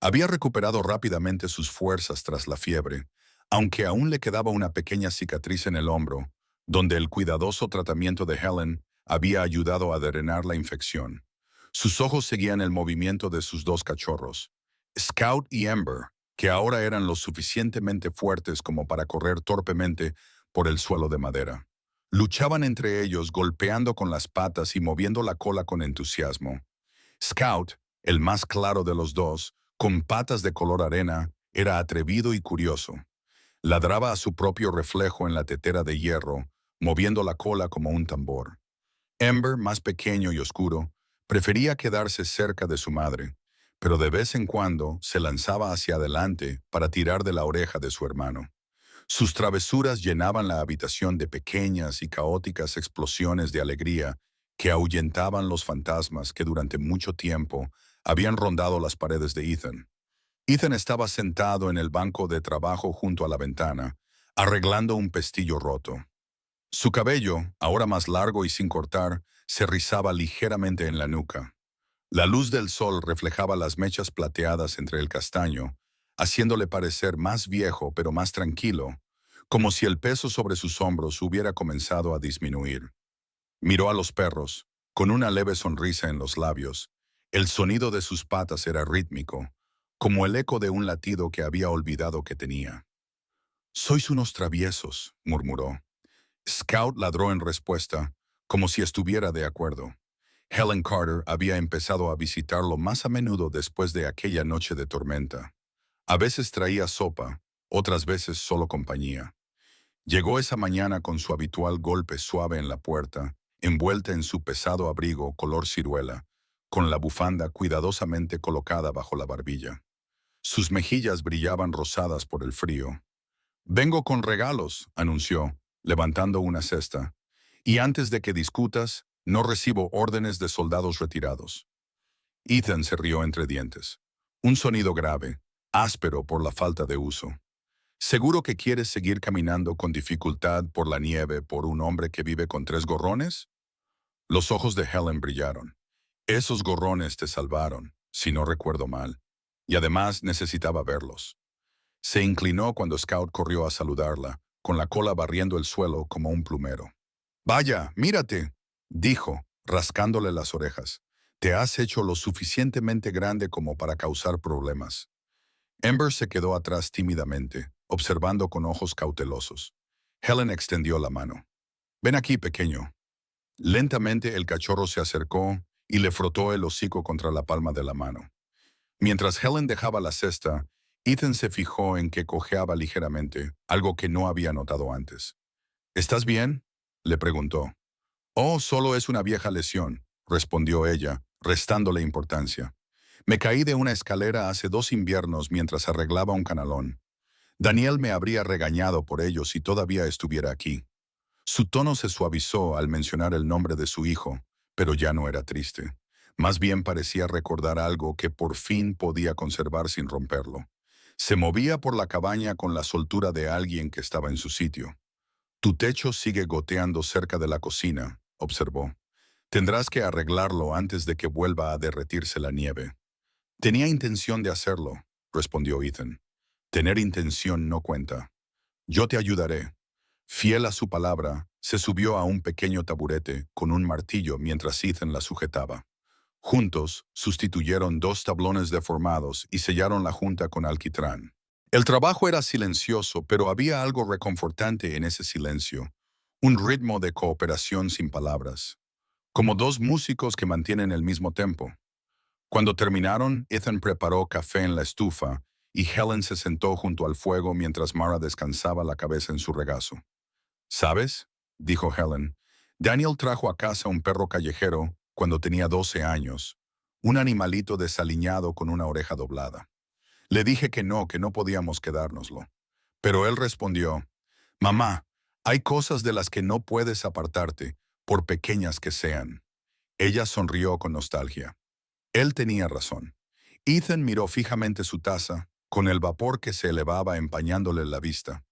Había recuperado rápidamente sus fuerzas tras la fiebre, aunque aún le quedaba una pequeña cicatriz en el hombro, donde el cuidadoso tratamiento de Helen había ayudado a drenar la infección. Sus ojos seguían el movimiento de sus dos cachorros, Scout y Ember, que ahora eran lo suficientemente fuertes como para correr torpemente por el suelo de madera. Luchaban entre ellos golpeando con las patas y moviendo la cola con entusiasmo. Scout, el más claro de los dos, con patas de color arena, era atrevido y curioso. Ladraba a su propio reflejo en la tetera de hierro, moviendo la cola como un tambor. Ember, más pequeño y oscuro, prefería quedarse cerca de su madre, pero de vez en cuando se lanzaba hacia adelante para tirar de la oreja de su hermano. Sus travesuras llenaban la habitación de pequeñas y caóticas explosiones de alegría que ahuyentaban los fantasmas que durante mucho tiempo habían rondado las paredes de Ethan. Ethan estaba sentado en el banco de trabajo junto a la ventana, arreglando un pestillo roto. Su cabello, ahora más largo y sin cortar, se rizaba ligeramente en la nuca. La luz del sol reflejaba las mechas plateadas entre el castaño, haciéndole parecer más viejo pero más tranquilo, como si el peso sobre sus hombros hubiera comenzado a disminuir. Miró a los perros, con una leve sonrisa en los labios. El sonido de sus patas era rítmico, como el eco de un latido que había olvidado que tenía. «Sois unos traviesos», murmuró. Scout ladró en respuesta, como si estuviera de acuerdo. Helen Carter había empezado a visitarlo más a menudo después de aquella noche de tormenta. A veces traía sopa, otras veces solo compañía. Llegó esa mañana con su habitual golpe suave en la puerta, envuelta en su pesado abrigo color ciruela, con la bufanda cuidadosamente colocada bajo la barbilla. Sus mejillas brillaban rosadas por el frío. «Vengo con regalos», anunció, levantando una cesta. «Y antes de que discutas, no recibo órdenes de soldados retirados». Ethan se rió entre dientes. Un sonido grave, áspero por la falta de uso. «¿Seguro que quieres seguir caminando con dificultad por la nieve por un hombre que vive con 3 gorrones?» Los ojos de Helen brillaron. «Esos gorrones te salvaron, si no recuerdo mal. Y además necesitaba verlos». Se inclinó cuando Scout corrió a saludarla, con la cola barriendo el suelo como un plumero. «Vaya, mírate», dijo, rascándole las orejas. «Te has hecho lo suficientemente grande como para causar problemas». Ember se quedó atrás tímidamente, observando con ojos cautelosos. Helen extendió la mano. «Ven aquí, pequeño». Lentamente el cachorro se acercó y le frotó el hocico contra la palma de la mano. Mientras Helen dejaba la cesta, Ethan se fijó en que cojeaba ligeramente, algo que no había notado antes. «¿Estás bien?», le preguntó. «Oh, solo es una vieja lesión», respondió ella, restándole importancia. «Me caí de una escalera hace 2 inviernos mientras arreglaba un canalón. Daniel me habría regañado por ello si todavía estuviera aquí». Su tono se suavizó al mencionar el nombre de su hijo, pero ya no era triste. Más bien parecía recordar algo que por fin podía conservar sin romperlo. Se movía por la cabaña con la soltura de alguien que estaba en su sitio. «Tu techo sigue goteando cerca de la cocina», observó. «Tendrás que arreglarlo antes de que vuelva a derretirse la nieve». «Tenía intención de hacerlo», respondió Ethan. «Tener intención no cuenta. Yo te ayudaré». Fiel a su palabra, se subió a un pequeño taburete con un martillo mientras Ethan la sujetaba. Juntos, sustituyeron 2 tablones deformados y sellaron la junta con alquitrán. El trabajo era silencioso, pero había algo reconfortante en ese silencio, un ritmo de cooperación sin palabras, como 2 músicos que mantienen el mismo tempo. Cuando terminaron, Ethan preparó café en la estufa y Helen se sentó junto al fuego mientras Mara descansaba la cabeza en su regazo. «¿Sabes?», dijo Helen, «Daniel trajo a casa un perro callejero cuando tenía 12 años, un animalito desaliñado con una oreja doblada. Le dije que no podíamos quedárnoslo. Pero él respondió, «Mamá, hay cosas de las que no puedes apartarte, por pequeñas que sean». Ella sonrió con nostalgia. Él tenía razón. Ethan miró fijamente su taza, con el vapor que se elevaba empañándole la vista.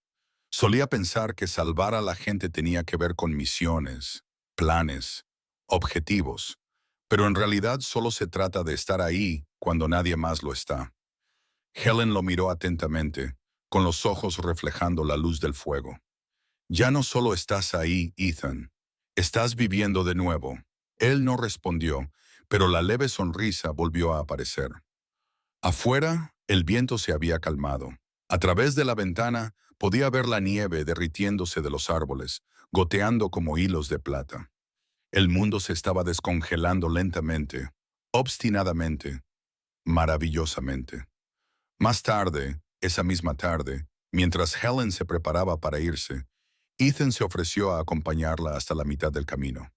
Solía pensar que salvar a la gente tenía que ver con misiones, planes, objetivos, pero en realidad solo se trata de estar ahí cuando nadie más lo está. Helen lo miró atentamente, con los ojos reflejando la luz del fuego. Ya no solo estás ahí, Ethan. Estás viviendo de nuevo. Él no respondió, pero la leve sonrisa volvió a aparecer. Afuera, el viento se había calmado. A través de la ventana podía ver la nieve derritiéndose de los árboles, goteando como hilos de plata. El mundo se estaba descongelando lentamente, obstinadamente, maravillosamente. Más tarde, esa misma tarde, mientras Helen se preparaba para irse, Ethan se ofreció a acompañarla hasta la mitad del camino.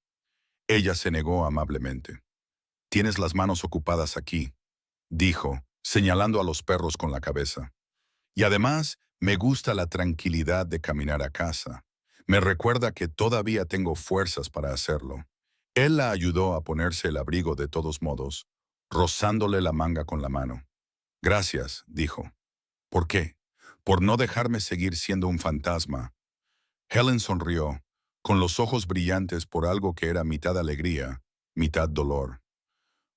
Ella se negó amablemente. «Tienes las manos ocupadas aquí», dijo, señalando a los perros con la cabeza. «Y además, me gusta la tranquilidad de caminar a casa. Me recuerda que todavía tengo fuerzas para hacerlo». Él la ayudó a ponerse el abrigo de todos modos, rozándole la manga con la mano. «Gracias», dijo. «¿Por qué? Por no dejarme seguir siendo un fantasma». Helen sonrió, con los ojos brillantes por algo que era mitad alegría, mitad dolor.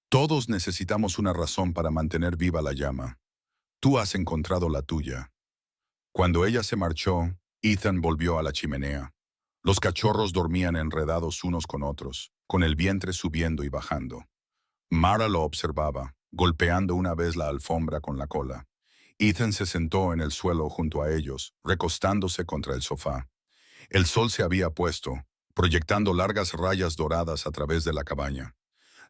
«Todos necesitamos una razón para mantener viva la llama. Tú has encontrado la tuya». Cuando ella se marchó, Ethan volvió a la chimenea. Los cachorros dormían enredados unos con otros, con el vientre subiendo y bajando. Mara lo observaba, golpeando una vez la alfombra con la cola. Ethan se sentó en el suelo junto a ellos, recostándose contra el sofá. El sol se había puesto, proyectando largas rayas doradas a través de la cabaña.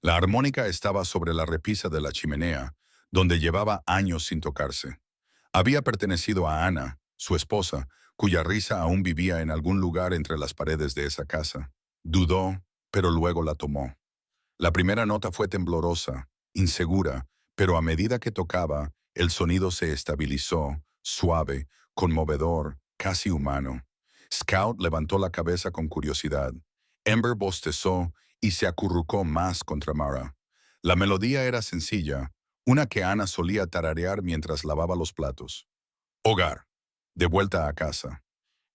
La armónica estaba sobre la repisa de la chimenea, donde llevaba años sin tocarse. Había pertenecido a Ana, su esposa, cuya risa aún vivía en algún lugar entre las paredes de esa casa. Dudó, pero luego la tomó. La primera nota fue temblorosa, insegura, pero a medida que tocaba, el sonido se estabilizó, suave, conmovedor, casi humano. Scout levantó la cabeza con curiosidad. Ember bostezó y se acurrucó más contra Mara. La melodía era sencilla, una que Ana solía tararear mientras lavaba los platos. Hogar. De vuelta a casa.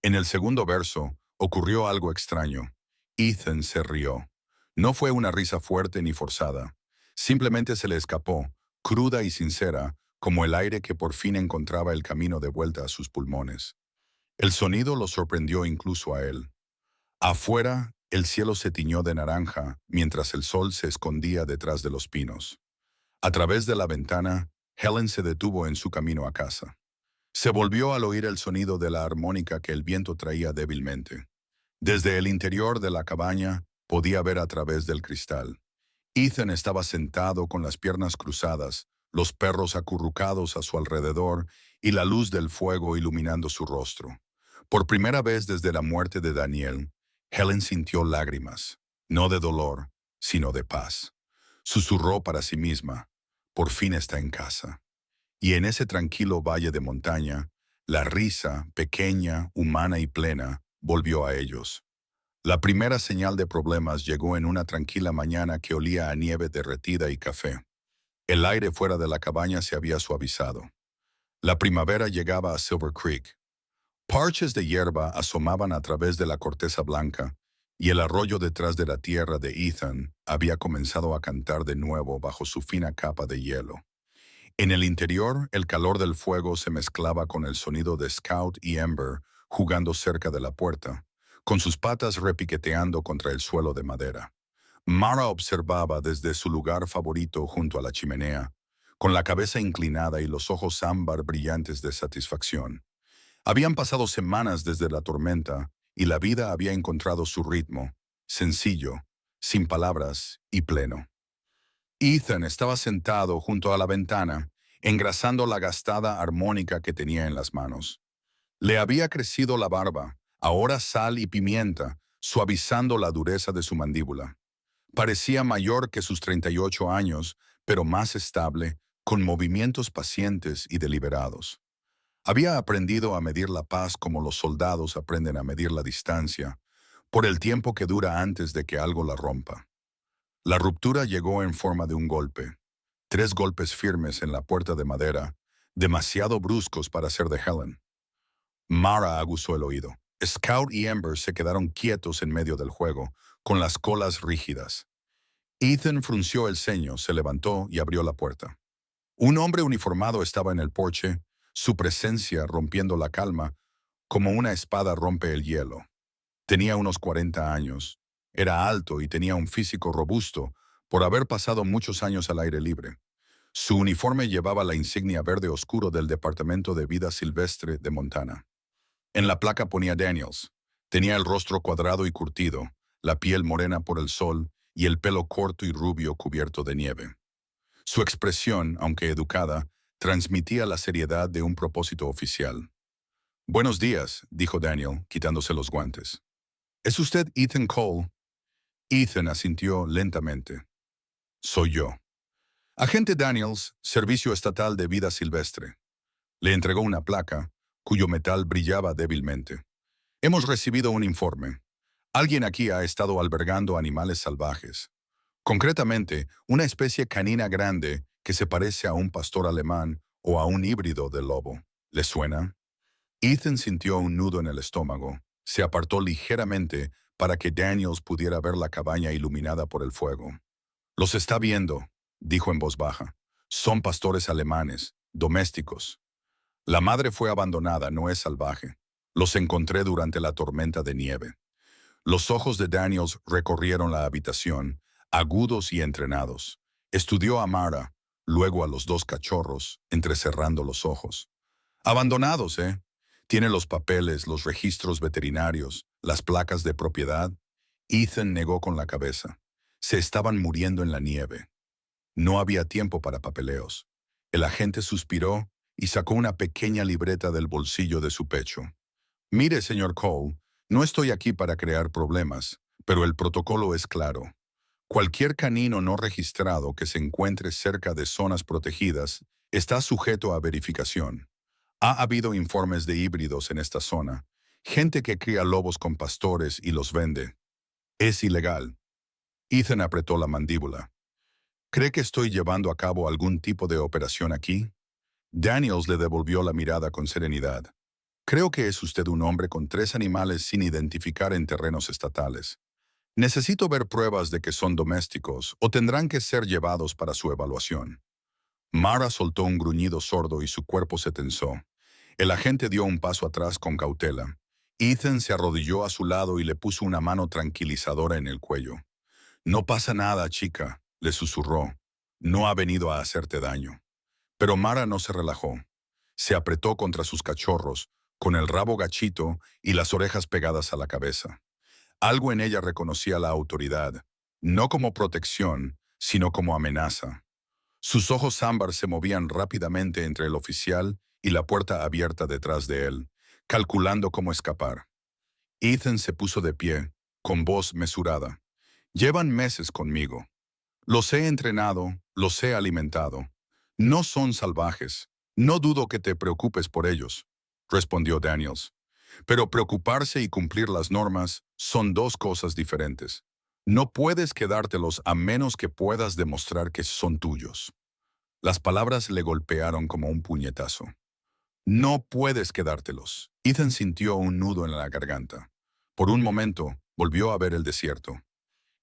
En el segundo verso, ocurrió algo extraño. Ethan se rió. No fue una risa fuerte ni forzada. Simplemente se le escapó, cruda y sincera, como el aire que por fin encontraba el camino de vuelta a sus pulmones. El sonido lo sorprendió incluso a él. Afuera, el cielo se tiñó de naranja mientras el sol se escondía detrás de los pinos. A través de la ventana, Helen se detuvo en su camino a casa. Se volvió al oír el sonido de la armónica que el viento traía débilmente. Desde el interior de la cabaña podía ver a través del cristal. Ethan estaba sentado con las piernas cruzadas, los perros acurrucados a su alrededor y la luz del fuego iluminando su rostro. Por primera vez desde la muerte de Daniel, Helen sintió lágrimas, no de dolor, sino de paz. Susurró para sí misma, «Por fin está en casa». Y en ese tranquilo valle de montaña, la risa, pequeña, humana y plena, volvió a ellos. La primera señal de problemas llegó en una tranquila mañana que olía a nieve derretida y café. El aire fuera de la cabaña se había suavizado. La primavera llegaba a Silver Creek. Parches de hierba asomaban a través de la corteza blanca, y el arroyo detrás de la tierra de Ethan había comenzado a cantar de nuevo bajo su fina capa de hielo. En el interior, el calor del fuego se mezclaba con el sonido de Scout y Ember jugando cerca de la puerta, con sus patas repiqueteando contra el suelo de madera. Mara observaba desde su lugar favorito junto a la chimenea, con la cabeza inclinada y los ojos ámbar brillantes de satisfacción. Habían pasado semanas desde la tormenta y la vida había encontrado su ritmo, sencillo, sin palabras y pleno. Ethan estaba sentado junto a la ventana, engrasando la gastada armónica que tenía en las manos. Le había crecido la barba, ahora sal y pimienta, suavizando la dureza de su mandíbula. Parecía mayor que sus 38 años, pero más estable, con movimientos pacientes y deliberados. Había aprendido a medir la paz como los soldados aprenden a medir la distancia, por el tiempo que dura antes de que algo la rompa. La ruptura llegó en forma de un golpe. 3 golpes firmes en la puerta de madera, demasiado bruscos para ser de Helen. Mara aguzó el oído. Scout y Ember se quedaron quietos en medio del juego, con las colas rígidas. Ethan frunció el ceño, se levantó y abrió la puerta. Un hombre uniformado estaba en el porche, su presencia rompiendo la calma, como una espada rompe el hielo. Tenía unos 40 años. Era alto y tenía un físico robusto por haber pasado muchos años al aire libre. Su uniforme llevaba la insignia verde oscuro del Departamento de Vida Silvestre de Montana. En la placa ponía Daniels. Tenía el rostro cuadrado y curtido, la piel morena por el sol y el pelo corto y rubio cubierto de nieve. Su expresión, aunque educada, transmitía la seriedad de un propósito oficial. «Buenos días», dijo Daniel, quitándose los guantes. «¿Es usted Ethan Cole?» Ethan asintió lentamente. «Soy yo». «Agente Daniels, Servicio Estatal de Vida Silvestre». Le entregó una placa, cuyo metal brillaba débilmente. «Hemos recibido un informe. Alguien aquí ha estado albergando animales salvajes. Concretamente, una especie canina grande que se parece a un pastor alemán o a un híbrido de lobo. ¿Le suena?» Ethan sintió un nudo en el estómago. Se apartó ligeramente para que Daniels pudiera ver la cabaña iluminada por el fuego. «Los está viendo», dijo en voz baja. «Son pastores alemanes, domésticos. La madre fue abandonada, no es salvaje. Los encontré durante la tormenta de nieve». Los ojos de Daniels recorrieron la habitación, agudos y entrenados. Estudió a Mara, luego a los 2 cachorros, entrecerrando los ojos. «Abandonados, ¿eh? Tiene los papeles, los registros veterinarios, las placas de propiedad». Ethan negó con la cabeza. Se estaban muriendo en la nieve. No había tiempo para papeleos. El agente suspiró y sacó una pequeña libreta del bolsillo de su pecho. «Mire, señor Cole, no estoy aquí para crear problemas, pero el protocolo es claro. Cualquier canino no registrado que se encuentre cerca de zonas protegidas está sujeto a verificación. Ha habido informes de híbridos en esta zona, gente que cría lobos con pastores y los vende. Es ilegal». Ethan apretó la mandíbula. «¿Cree que estoy llevando a cabo algún tipo de operación aquí?» Daniels le devolvió la mirada con serenidad. «Creo que es usted un hombre con 3 animales sin identificar en terrenos estatales. Necesito ver pruebas de que son domésticos o tendrán que ser llevados para su evaluación». Mara soltó un gruñido sordo y su cuerpo se tensó. El agente dio un paso atrás con cautela. Ethan se arrodilló a su lado y le puso una mano tranquilizadora en el cuello. «No pasa nada, chica», le susurró. «No ha venido a hacerte daño». Pero Mara no se relajó. Se apretó contra sus cachorros, con el rabo gachito y las orejas pegadas a la cabeza. Algo en ella reconocía la autoridad, no como protección, sino como amenaza. Sus ojos ámbar se movían rápidamente entre el oficial y la puerta abierta detrás de él, calculando cómo escapar. Ethan se puso de pie, con voz mesurada. «Llevan meses conmigo. Los he entrenado, los he alimentado. No son salvajes. No dudo que te preocupes por ellos», respondió Daniels. «Pero preocuparse y cumplir las normas son 2 cosas diferentes. No puedes quedártelos a menos que puedas demostrar que son tuyos». Las palabras le golpearon como un puñetazo. «No puedes quedártelos». Ethan sintió un nudo en la garganta. Por un momento, volvió a ver el desierto.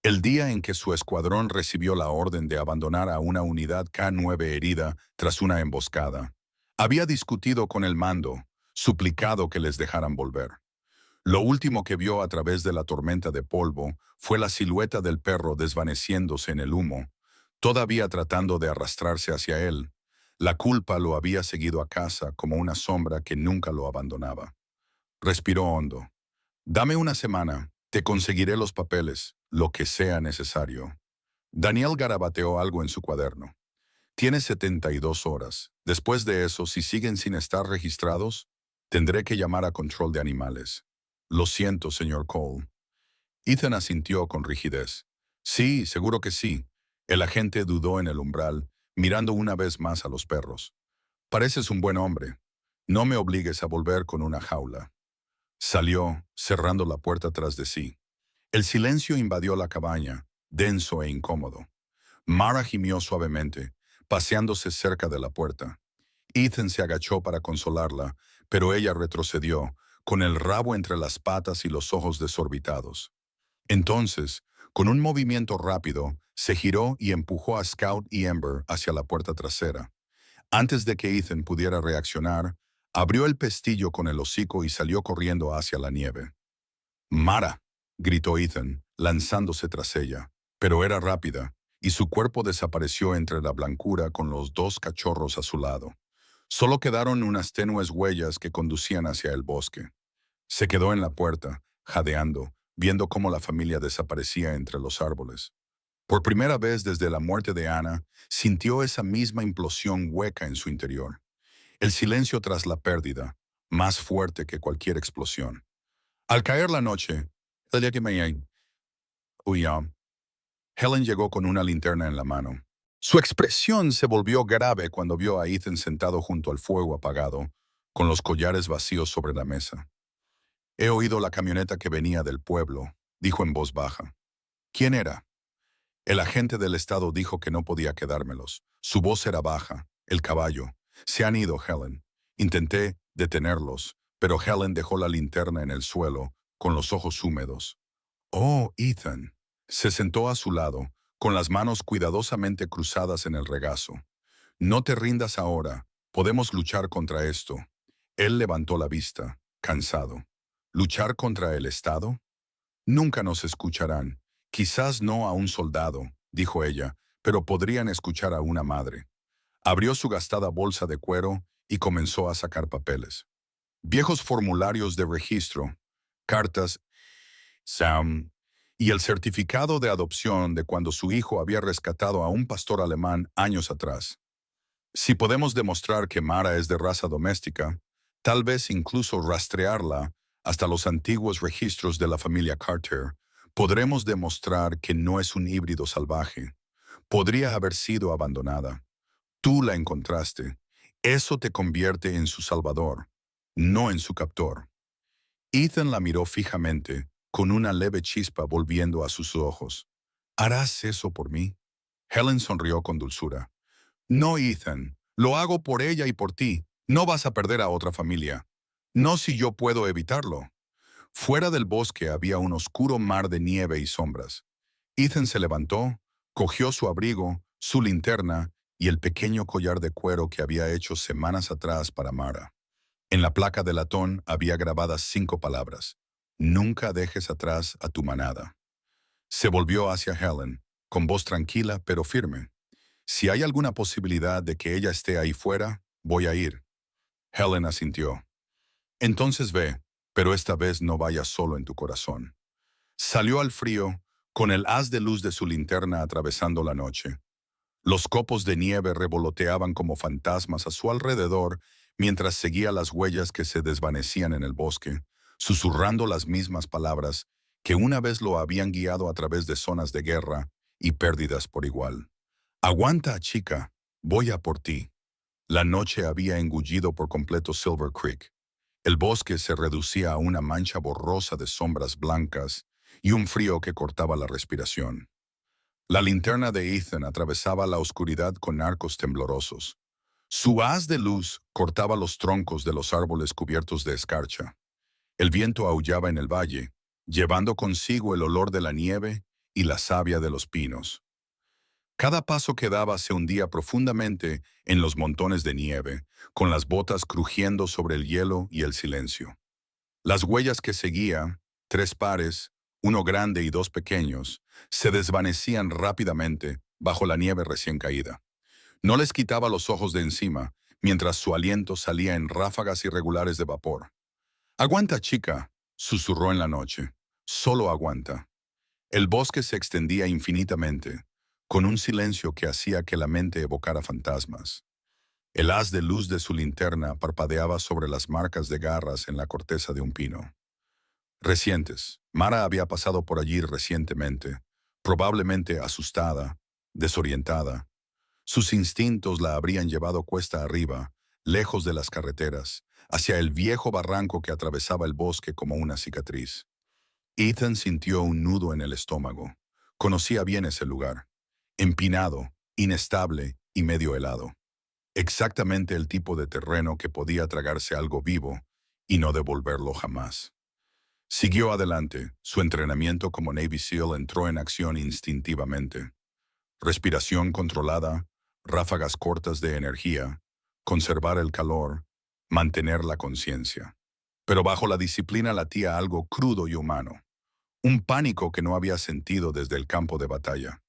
El día en que su escuadrón recibió la orden de abandonar a una unidad K-9 herida tras una emboscada, había discutido con el mando, suplicado que les dejaran volver. Lo último que vio a través de la tormenta de polvo fue la silueta del perro desvaneciéndose en el humo, todavía tratando de arrastrarse hacia él. La culpa lo había seguido a casa como una sombra que nunca lo abandonaba. Respiró hondo. «Dame una semana, te conseguiré los papeles, lo que sea necesario». Daniel garabateó algo en su cuaderno. «Tienes 72 horas. Después de eso, si siguen sin estar registrados, tendré que llamar a control de animales». «Lo siento, señor Cole». Ethan asintió con rigidez. «Sí, seguro que sí». El agente dudó en el umbral, mirando una vez más a los perros. «Pareces un buen hombre. No me obligues a volver con una jaula». Salió, cerrando la puerta tras de sí. El silencio invadió la cabaña, denso e incómodo. Mara gimió suavemente, paseándose cerca de la puerta. Ethan se agachó para consolarla, pero ella retrocedió, con el rabo entre las patas y los ojos desorbitados. Entonces, con un movimiento rápido, se giró y empujó a Scout y Ember hacia la puerta trasera. Antes de que Ethan pudiera reaccionar, abrió el pestillo con el hocico y salió corriendo hacia la nieve. «Mara», gritó Ethan, lanzándose tras ella, pero era rápida, y su cuerpo desapareció entre la blancura con los dos cachorros a su lado. Solo quedaron unas tenues huellas que conducían hacia el bosque. Se quedó en la puerta, jadeando, viendo cómo la familia desaparecía entre los árboles. Por primera vez desde la muerte de Anna, sintió esa misma implosión hueca en su interior. El silencio tras la pérdida, más fuerte que cualquier explosión. Al caer la noche, el día que me huyó, Helen llegó con una linterna en la mano. Su expresión se volvió grave cuando vio a Ethan sentado junto al fuego apagado, con los collares vacíos sobre la mesa. «He oído la camioneta que venía del pueblo», dijo en voz baja. «¿Quién era?» «El agente del estado dijo que no podía quedármelos. Su voz era baja. El caballo. Se han ido, Helen. Intenté detenerlos, pero Helen dejó la linterna en el suelo, con los ojos húmedos. «Oh, Ethan». Se sentó a su lado, con las manos cuidadosamente cruzadas en el regazo. «No te rindas ahora. Podemos luchar contra esto». Él levantó la vista, cansado. «¿Luchar contra el Estado? Nunca nos escucharán. Quizás no a un soldado», dijo ella, «pero podrían escuchar a una madre». Abrió su gastada bolsa de cuero y comenzó a sacar papeles. Viejos formularios de registro, cartas, Sam, y el certificado de adopción de cuando su hijo había rescatado a un pastor alemán años atrás. Si podemos demostrar que Mara es de raza doméstica, tal vez incluso rastrearla hasta los antiguos registros de la familia Carter, podremos demostrar que no es un híbrido salvaje. Podría haber sido abandonada. Tú la encontraste. Eso te convierte en su salvador, no en su captor. Ethan la miró fijamente, con una leve chispa volviendo a sus ojos. ¿Harás eso por mí? Helen sonrió con dulzura. No, Ethan. Lo hago por ella y por ti. No vas a perder a otra familia. No si yo puedo evitarlo. Fuera del bosque había un oscuro mar de nieve y sombras. Ethan se levantó, cogió su abrigo, su linterna y el pequeño collar de cuero que había hecho semanas atrás para Mara. En la placa de latón había grabadas 5 palabras. Nunca dejes atrás a tu manada. Se volvió hacia Helen, con voz tranquila pero firme. Si hay alguna posibilidad de que ella esté ahí fuera, voy a ir. Helen asintió. Entonces ve, pero esta vez no vayas solo en tu corazón. Salió al frío, con el haz de luz de su linterna atravesando la noche. Los copos de nieve revoloteaban como fantasmas a su alrededor mientras seguía las huellas que se desvanecían en el bosque, susurrando las mismas palabras que una vez lo habían guiado a través de zonas de guerra y pérdidas por igual. «Aguanta, chica, voy a por ti». La noche había engullido por completo Silver Creek. El bosque se reducía a una mancha borrosa de sombras blancas y un frío que cortaba la respiración. La linterna de Ethan atravesaba la oscuridad con arcos temblorosos. Su haz de luz cortaba los troncos de los árboles cubiertos de escarcha. El viento aullaba en el valle, llevando consigo el olor de la nieve y la savia de los pinos. Cada paso que daba se hundía profundamente en los montones de nieve, con las botas crujiendo sobre el hielo y el silencio. Las huellas que seguía, 3 pares, uno grande y 2 pequeños, se desvanecían rápidamente bajo la nieve recién caída. No les quitaba los ojos de encima, mientras su aliento salía en ráfagas irregulares de vapor. «Aguanta, chica», susurró en la noche. «Solo aguanta». El bosque se extendía infinitamente, con un silencio que hacía que la mente evocara fantasmas. El haz de luz de su linterna parpadeaba sobre las marcas de garras en la corteza de un pino. Recientes. Mara había pasado por allí recientemente, probablemente asustada, desorientada. Sus instintos la habrían llevado cuesta arriba, lejos de las carreteras, hacia el viejo barranco que atravesaba el bosque como una cicatriz. Ethan sintió un nudo en el estómago. Conocía bien ese lugar. Empinado, inestable y medio helado. Exactamente el tipo de terreno que podía tragarse algo vivo y no devolverlo jamás. Siguió adelante. Su entrenamiento como Navy SEAL entró en acción instintivamente. Respiración controlada, ráfagas cortas de energía, conservar el calor, mantener la conciencia. Pero bajo la disciplina latía algo crudo y humano, un pánico que no había sentido desde el campo de batalla.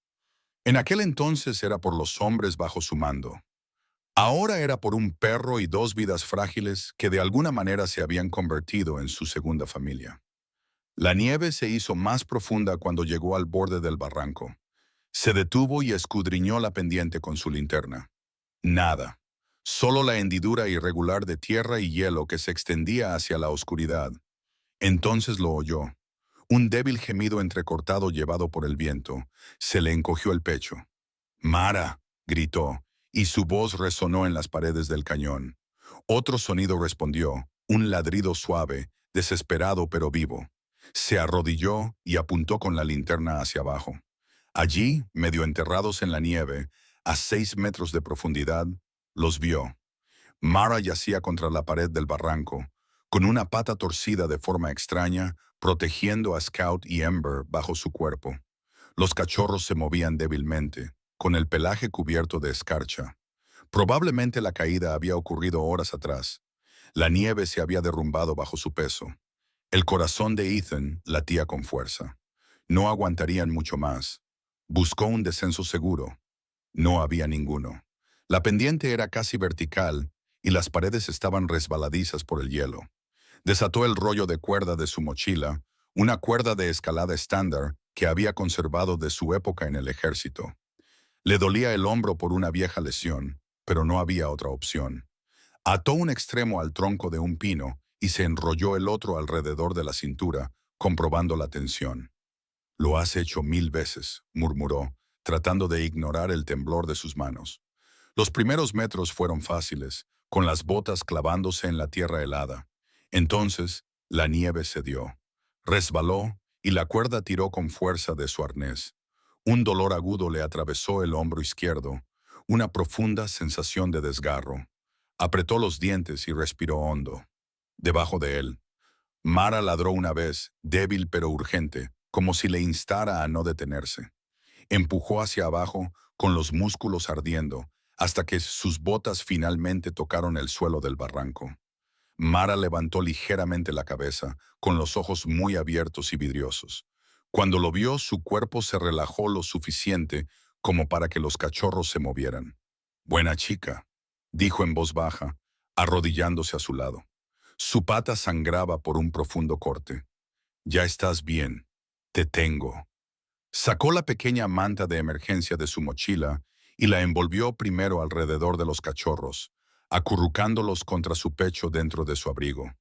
En aquel entonces era por los hombres bajo su mando. Ahora era por un perro y dos vidas frágiles que de alguna manera se habían convertido en su segunda familia. La nieve se hizo más profunda cuando llegó al borde del barranco. Se detuvo y escudriñó la pendiente con su linterna. Nada. Solo la hendidura irregular de tierra y hielo que se extendía hacia la oscuridad. Entonces lo oyó. Un débil gemido entrecortado llevado por el viento. Se le encogió el pecho. «Mara», gritó, y su voz resonó en las paredes del cañón. Otro sonido respondió, un ladrido suave, desesperado pero vivo. Se arrodilló y apuntó con la linterna hacia abajo. Allí, medio enterrados en la nieve, a 6 metros de profundidad, los vio. Mara yacía contra la pared del barranco, con una pata torcida de forma extraña, protegiendo a Scout y Ember bajo su cuerpo. Los cachorros se movían débilmente, con el pelaje cubierto de escarcha. Probablemente la caída había ocurrido horas atrás. La nieve se había derrumbado bajo su peso. El corazón de Ethan latía con fuerza. No aguantarían mucho más. Buscó un descenso seguro. No había ninguno. La pendiente era casi vertical y las paredes estaban resbaladizas por el hielo. Desató el rollo de cuerda de su mochila, una cuerda de escalada estándar que había conservado de su época en el ejército. Le dolía el hombro por una vieja lesión, pero no había otra opción. Ató un extremo al tronco de un pino y se enrolló el otro alrededor de la cintura, comprobando la tensión. «Lo has hecho 1000 veces», murmuró, tratando de ignorar el temblor de sus manos. Los primeros metros fueron fáciles, con las botas clavándose en la tierra helada. Entonces, la nieve cedió. Resbaló y la cuerda tiró con fuerza de su arnés. Un dolor agudo le atravesó el hombro izquierdo, una profunda sensación de desgarro. Apretó los dientes y respiró hondo. Debajo de él, Mara ladró una vez, débil pero urgente, como si le instara a no detenerse. Empujó hacia abajo, con los músculos ardiendo, hasta que sus botas finalmente tocaron el suelo del barranco. Mara levantó ligeramente la cabeza, con los ojos muy abiertos y vidriosos. Cuando lo vio, su cuerpo se relajó lo suficiente como para que los cachorros se movieran. «Buena chica», dijo en voz baja, arrodillándose a su lado. Su pata sangraba por un profundo corte. «Ya estás bien. Te tengo». Sacó la pequeña manta de emergencia de su mochila y la envolvió primero alrededor de los cachorros, acurrucándolos contra su pecho dentro de su abrigo.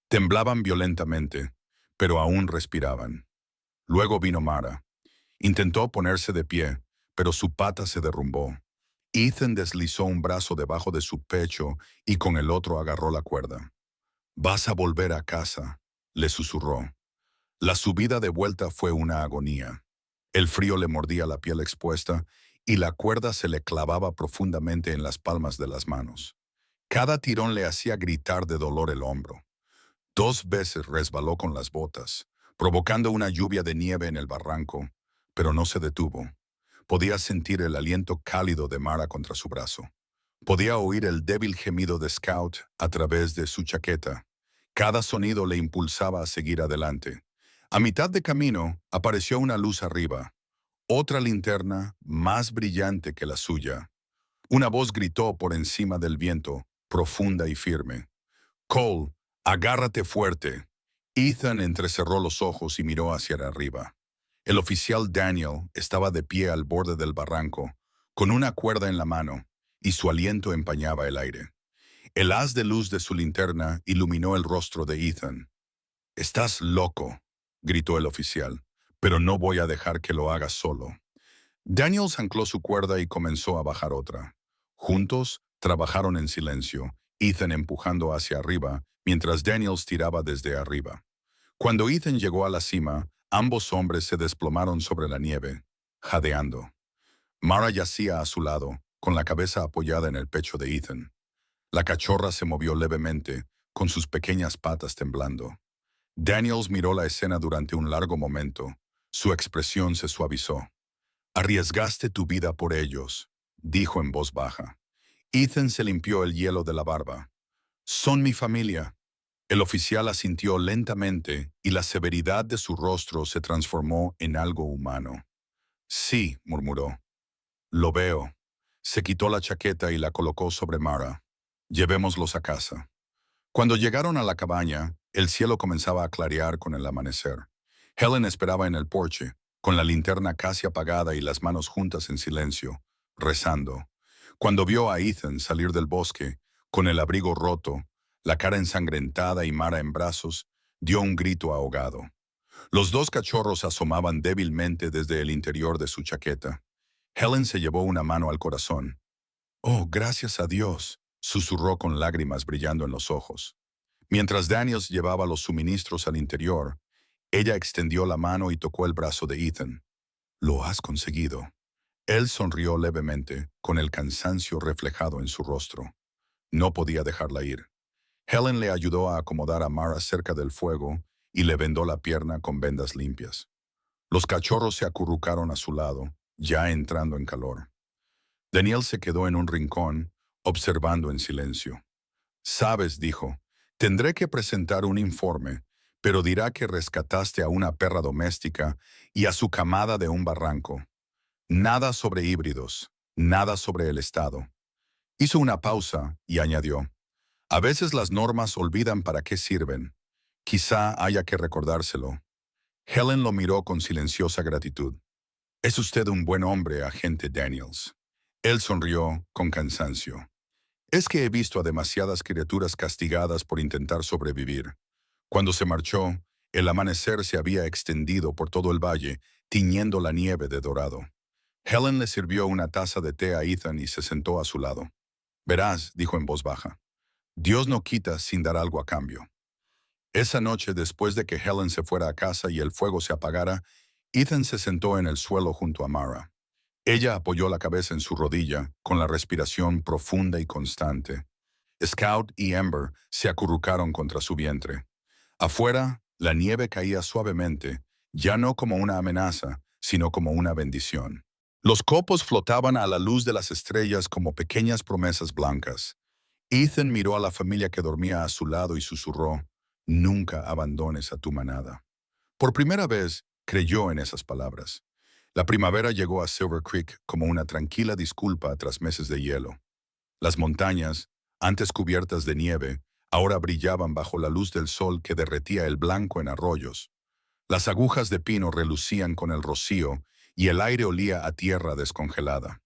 Temblaban violentamente, pero aún respiraban. Luego vino Mara. Intentó ponerse de pie, pero su pata se derrumbó. Ethan deslizó un brazo debajo de su pecho y con el otro agarró la cuerda. «Vas a volver a casa», le susurró. La subida de vuelta fue una agonía. El frío le mordía la piel expuesta y la cuerda se le clavaba profundamente en las palmas de las manos. Cada tirón le hacía gritar de dolor el hombro. 2 veces resbaló con las botas, provocando una lluvia de nieve en el barranco, pero no se detuvo. Podía sentir el aliento cálido de Mara contra su brazo. Podía oír el débil gemido de Scout a través de su chaqueta. Cada sonido le impulsaba a seguir adelante. A mitad de camino apareció una luz arriba, otra linterna más brillante que la suya. Una voz gritó por encima del viento, profunda y firme. «Cole, agárrate fuerte». Ethan entrecerró los ojos y miró hacia arriba. El oficial Daniel estaba de pie al borde del barranco, con una cuerda en la mano, y su aliento empañaba el aire. El haz de luz de su linterna iluminó el rostro de Ethan. «Estás loco», gritó el oficial, «pero no voy a dejar que lo hagas solo». Daniels ancló su cuerda y comenzó a bajar otra. Juntos, trabajaron en silencio, Ethan empujando hacia arriba, mientras Daniels tiraba desde arriba. Cuando Ethan llegó a la cima, ambos hombres se desplomaron sobre la nieve, jadeando. Mara yacía a su lado, con la cabeza apoyada en el pecho de Ethan. La cachorra se movió levemente, con sus pequeñas patas temblando. Daniels miró la escena durante un largo momento. Su expresión se suavizó. «Arriesgaste tu vida por ellos», dijo en voz baja. Ethan se limpió el hielo de la barba. «Son mi familia». El oficial asintió lentamente y la severidad de su rostro se transformó en algo humano. «Sí», murmuró. «Lo veo». Se quitó la chaqueta y la colocó sobre Mara. «Llevémoslos a casa». Cuando llegaron a la cabaña, el cielo comenzaba a clarear con el amanecer. Helen esperaba en el porche, con la linterna casi apagada y las manos juntas en silencio, rezando. Cuando vio a Ethan salir del bosque, con el abrigo roto, la cara ensangrentada y Mara en brazos, dio un grito ahogado. Los dos cachorros asomaban débilmente desde el interior de su chaqueta. Helen se llevó una mano al corazón. «Oh, gracias a Dios», susurró con lágrimas brillando en los ojos. Mientras Daniels llevaba los suministros al interior, ella extendió la mano y tocó el brazo de Ethan. «Lo has conseguido». Él sonrió levemente, con el cansancio reflejado en su rostro. No podía dejarla ir. Helen le ayudó a acomodar a Mara cerca del fuego y le vendó la pierna con vendas limpias. Los cachorros se acurrucaron a su lado, ya entrando en calor. Daniel se quedó en un rincón, observando en silencio. «Sabes», dijo, «tendré que presentar un informe, pero dirá que rescataste a una perra doméstica y a su camada de un barranco. Nada sobre híbridos, nada sobre el Estado». Hizo una pausa y añadió, «A veces las normas olvidan para qué sirven. Quizá haya que recordárselo». Helen lo miró con silenciosa gratitud. «Es usted un buen hombre, agente Daniels». Él sonrió con cansancio. «Es que he visto a demasiadas criaturas castigadas por intentar sobrevivir». Cuando se marchó, el amanecer se había extendido por todo el valle, tiñendo la nieve de dorado. Helen le sirvió una taza de té a Ethan y se sentó a su lado. «Verás», dijo en voz baja, «Dios no quita sin dar algo a cambio». Esa noche, después de que Helen se fuera a casa y el fuego se apagara, Ethan se sentó en el suelo junto a Mara. Ella apoyó la cabeza en su rodilla, con la respiración profunda y constante. Scout y Ember se acurrucaron contra su vientre. Afuera, la nieve caía suavemente, ya no como una amenaza, sino como una bendición. Los copos flotaban a la luz de las estrellas como pequeñas promesas blancas. Ethan miró a la familia que dormía a su lado y susurró, «Nunca abandones a tu manada». Por primera vez, creyó en esas palabras. La primavera llegó a Silver Creek como una tranquila disculpa tras meses de hielo. Las montañas, antes cubiertas de nieve, ahora brillaban bajo la luz del sol que derretía el blanco en arroyos. Las agujas de pino relucían con el rocío y el aire olía a tierra descongelada.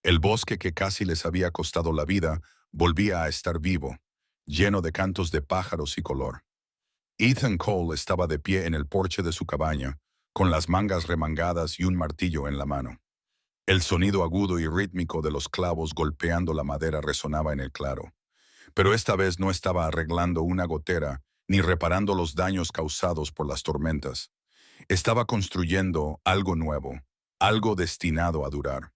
El bosque que casi les había costado la vida volvía a estar vivo, lleno de cantos de pájaros y color. Ethan Cole estaba de pie en el porche de su cabaña, con las mangas remangadas y un martillo en la mano. El sonido agudo y rítmico de los clavos golpeando la madera resonaba en el claro. Pero esta vez no estaba arreglando una gotera ni reparando los daños causados por las tormentas. Estaba construyendo algo nuevo, algo destinado a durar.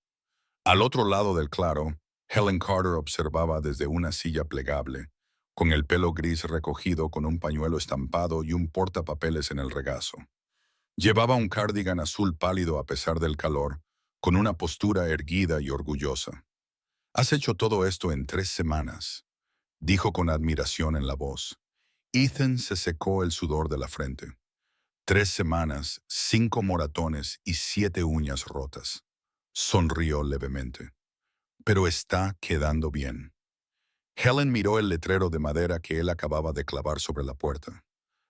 Al otro lado del claro, Helen Carter observaba desde una silla plegable, con el pelo gris recogido con un pañuelo estampado y un portapapeles en el regazo. Llevaba un cardigan azul pálido a pesar del calor, con una postura erguida y orgullosa. «Has hecho todo esto en 3 semanas», dijo con admiración en la voz. Ethan se secó el sudor de la frente. 3 semanas, 5 moratones y 7 uñas rotas. Sonrió levemente. «Pero está quedando bien». Helen miró el letrero de madera que él acababa de clavar sobre la puerta.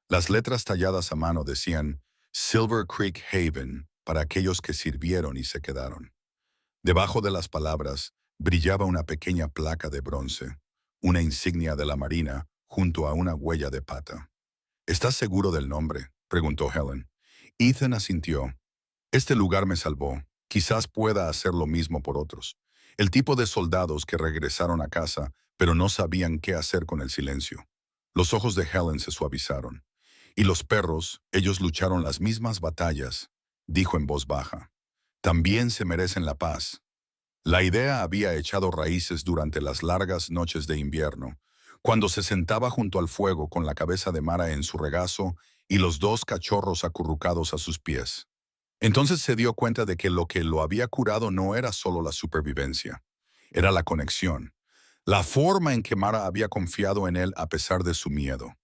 Las letras talladas a mano decían Silver Creek Haven para aquellos que sirvieron y se quedaron. Debajo de las palabras brillaba una pequeña placa de bronce, una insignia de la Marina junto a una huella de pata. «¿Estás seguro del nombre?», preguntó Helen. Ethan asintió. «Este lugar me salvó. Quizás pueda hacer lo mismo por otros». El tipo de soldados que regresaron a casa, pero no sabían qué hacer con el silencio. Los ojos de Helen se suavizaron. «Y los perros, ellos lucharon las mismas batallas», dijo en voz baja. «También se merecen la paz». La idea había echado raíces durante las largas noches de invierno, cuando se sentaba junto al fuego con la cabeza de Mara en su regazo y los dos cachorros acurrucados a sus pies. Entonces se dio cuenta de que lo había curado no era solo la supervivencia, era la conexión, la forma en que Mara había confiado en él a pesar de su miedo,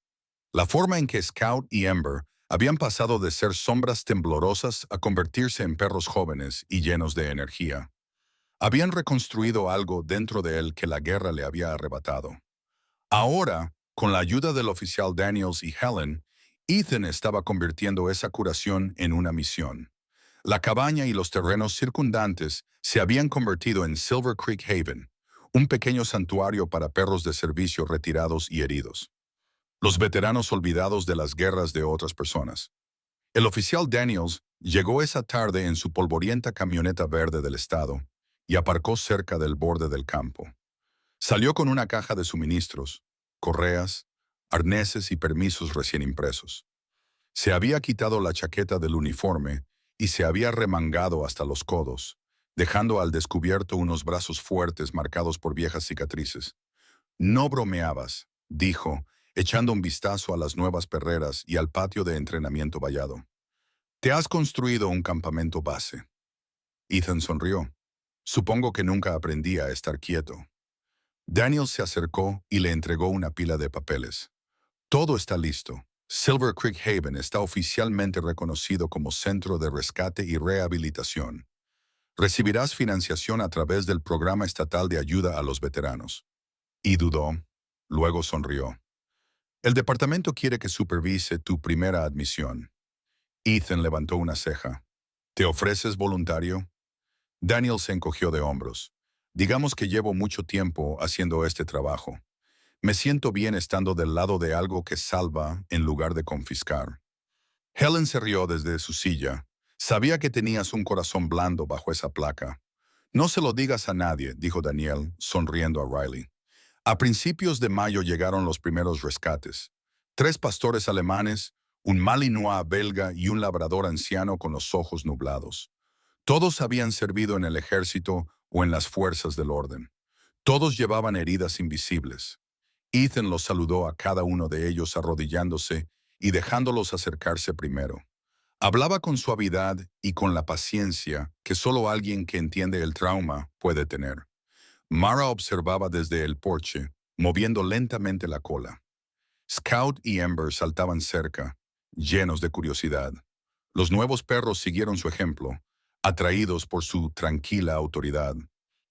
la forma en que Scout y Ember habían pasado de ser sombras temblorosas a convertirse en perros jóvenes y llenos de energía. Habían reconstruido algo dentro de él que la guerra le había arrebatado. Ahora, con la ayuda del oficial Daniels y Helen, Ethan estaba convirtiendo esa curación en una misión. La cabaña y los terrenos circundantes se habían convertido en Silver Creek Haven, un pequeño santuario para perros de servicio retirados y heridos. Los veteranos olvidados de las guerras de otras personas. El oficial Daniels llegó esa tarde en su polvorienta camioneta verde del estado y aparcó cerca del borde del campo. Salió con una caja de suministros, correas, arneses y permisos recién impresos. Se había quitado la chaqueta del uniforme y se había remangado hasta los codos, dejando al descubierto unos brazos fuertes marcados por viejas cicatrices. No bromeabas, dijo, echando un vistazo a las nuevas perreras y al patio de entrenamiento vallado. Te has construido un campamento base. Ethan sonrió. Supongo que nunca aprendí a estar quieto. Daniel se acercó y le entregó una pila de papeles. Todo está listo. Silver Creek Haven está oficialmente reconocido como Centro de Rescate y Rehabilitación. Recibirás financiación a través del Programa Estatal de Ayuda a los Veteranos. Y dudó. Luego sonrió. El departamento quiere que supervise tu primera admisión. Ethan levantó una ceja. ¿Te ofreces voluntario? Daniel se encogió de hombros. Digamos que llevo mucho tiempo haciendo este trabajo. Me siento bien estando del lado de algo que salva en lugar de confiscar. Helen se rió desde su silla. Sabía que tenías un corazón blando bajo esa placa. No se lo digas a nadie, dijo Daniel, sonriendo a Riley. A principios de mayo llegaron los primeros rescates. 3 pastores alemanes, un malinois belga y un labrador anciano con los ojos nublados. Todos habían servido en el ejército o en las fuerzas del orden. Todos llevaban heridas invisibles. Ethan los saludó a cada uno de ellos arrodillándose y dejándolos acercarse primero. Hablaba con suavidad y con la paciencia que solo alguien que entiende el trauma puede tener. Mara observaba desde el porche, moviendo lentamente la cola. Scout y Ember saltaban cerca, llenos de curiosidad. Los nuevos perros siguieron su ejemplo, atraídos por su tranquila autoridad.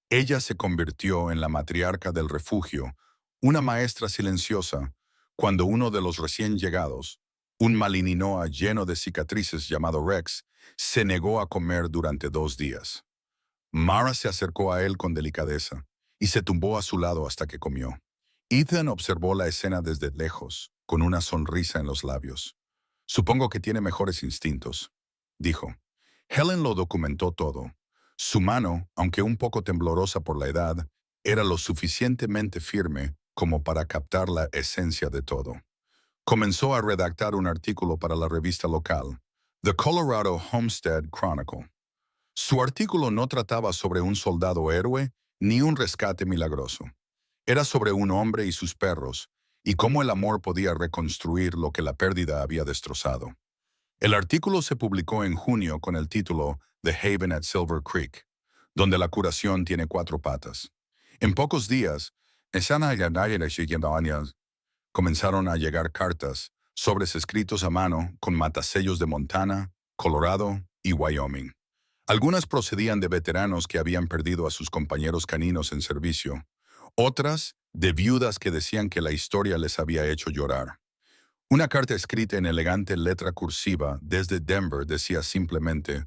Ella se convirtió en la matriarca del refugio, una maestra silenciosa, cuando uno de los recién llegados, un malinois lleno de cicatrices llamado Rex, se negó a comer durante 2 días. Mara se acercó a él con delicadeza y se tumbó a su lado hasta que comió. Ethan observó la escena desde lejos, con una sonrisa en los labios. Supongo que tiene mejores instintos, dijo. Helen lo documentó todo. Su mano, aunque un poco temblorosa por la edad, era lo suficientemente firme como para captar la esencia de todo. Comenzó a redactar un artículo para la revista local, The Colorado Homestead Chronicle. Su artículo no trataba sobre un soldado héroe ni un rescate milagroso. Era sobre un hombre y sus perros, y cómo el amor podía reconstruir lo que la pérdida había destrozado. El artículo se publicó en junio con el título The Haven at Silver Creek, donde la curación tiene 4 patas. En pocos días, comenzaron a llegar cartas, sobres escritos a mano con matasellos de Montana, Colorado y Wyoming. Algunas procedían de veteranos que habían perdido a sus compañeros caninos en servicio, otras de viudas que decían que la historia les había hecho llorar. Una carta escrita en elegante letra cursiva desde Denver decía simplemente,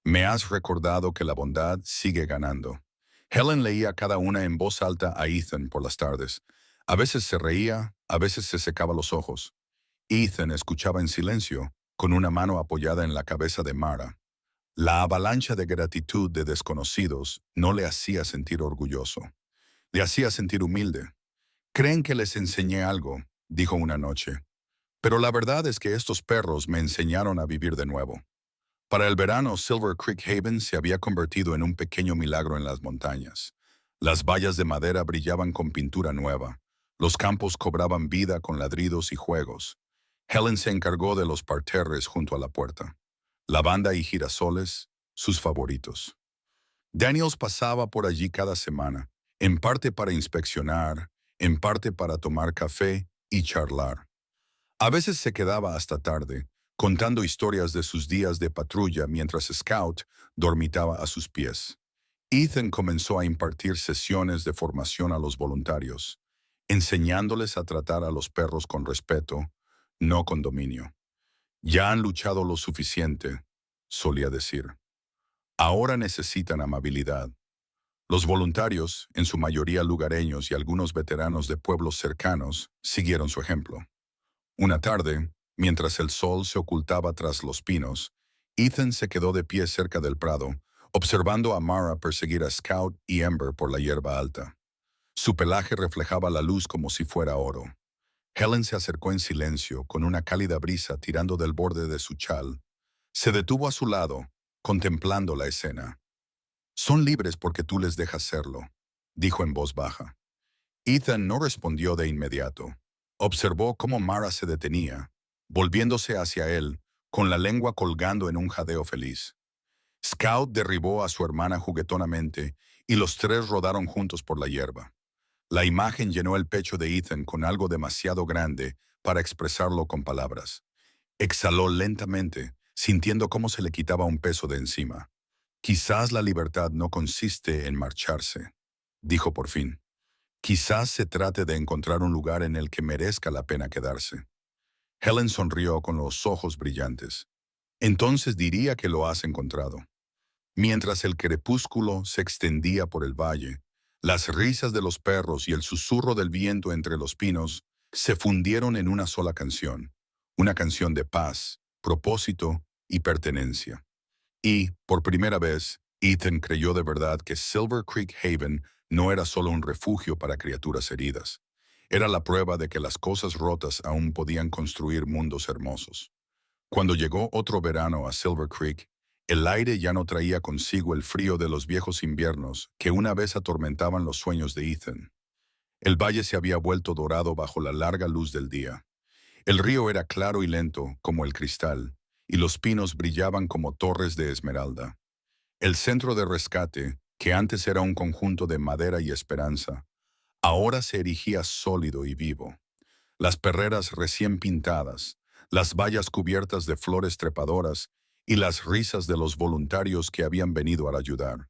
«Me has recordado que la bondad sigue ganando». Helen leía cada una en voz alta a Ethan por las tardes. A veces se reía, a veces se secaba los ojos. Ethan escuchaba en silencio, con una mano apoyada en la cabeza de Mara. La avalancha de gratitud de desconocidos no le hacía sentir orgulloso. Le hacía sentir humilde. «Creen que les enseñé algo», dijo una noche. «Pero la verdad es que estos perros me enseñaron a vivir de nuevo». Para el verano, Silver Creek Haven se había convertido en un pequeño milagro en las montañas. Las vallas de madera brillaban con pintura nueva. Los campos cobraban vida con ladridos y juegos. Helen se encargó de los parterres junto a la puerta. Lavanda y girasoles, sus favoritos. Daniels pasaba por allí cada semana, en parte para inspeccionar, en parte para tomar café y charlar. A veces se quedaba hasta tarde, contando historias de sus días de patrulla mientras Scout dormitaba a sus pies. Ethan comenzó a impartir sesiones de formación a los voluntarios, enseñándoles a tratar a los perros con respeto, no con dominio. Ya han luchado lo suficiente, solía decir. Ahora necesitan amabilidad. Los voluntarios, en su mayoría lugareños y algunos veteranos de pueblos cercanos, siguieron su ejemplo. Una tarde, mientras el sol se ocultaba tras los pinos, Ethan se quedó de pie cerca del prado, observando a Mara perseguir a Scout y Ember por la hierba alta. Su pelaje reflejaba la luz como si fuera oro. Helen se acercó en silencio, con una cálida brisa tirando del borde de su chal. Se detuvo a su lado, contemplando la escena. «Son libres porque tú les dejas serlo», dijo en voz baja. Ethan no respondió de inmediato. Observó cómo Mara se detenía, volviéndose hacia él, con la lengua colgando en un jadeo feliz. Scout derribó a su hermana juguetonamente y los tres rodaron juntos por la hierba. La imagen llenó el pecho de Ethan con algo demasiado grande para expresarlo con palabras. Exhaló lentamente, sintiendo cómo se le quitaba un peso de encima. «Quizás la libertad no consiste en marcharse», dijo por fin. «Quizás se trate de encontrar un lugar en el que merezca la pena quedarse». Helen sonrió con los ojos brillantes. «Entonces diría que lo has encontrado». Mientras el crepúsculo se extendía por el valle, las risas de los perros y el susurro del viento entre los pinos se fundieron en una sola canción, una canción de paz, propósito y pertenencia. Y, por primera vez, Ethan creyó de verdad que Silver Creek Haven no era solo un refugio para criaturas heridas. Era la prueba de que las cosas rotas aún podían construir mundos hermosos. Cuando llegó otro verano a Silver Creek, el aire ya no traía consigo el frío de los viejos inviernos que una vez atormentaban los sueños de Ethan. El valle se había vuelto dorado bajo la larga luz del día. El río era claro y lento como el cristal, y los pinos brillaban como torres de esmeralda. El centro de rescate, que antes era un conjunto de madera y esperanza, ahora se erigía sólido y vivo. Las perreras recién pintadas, las vallas cubiertas de flores trepadoras y las risas de los voluntarios que habían venido a ayudar.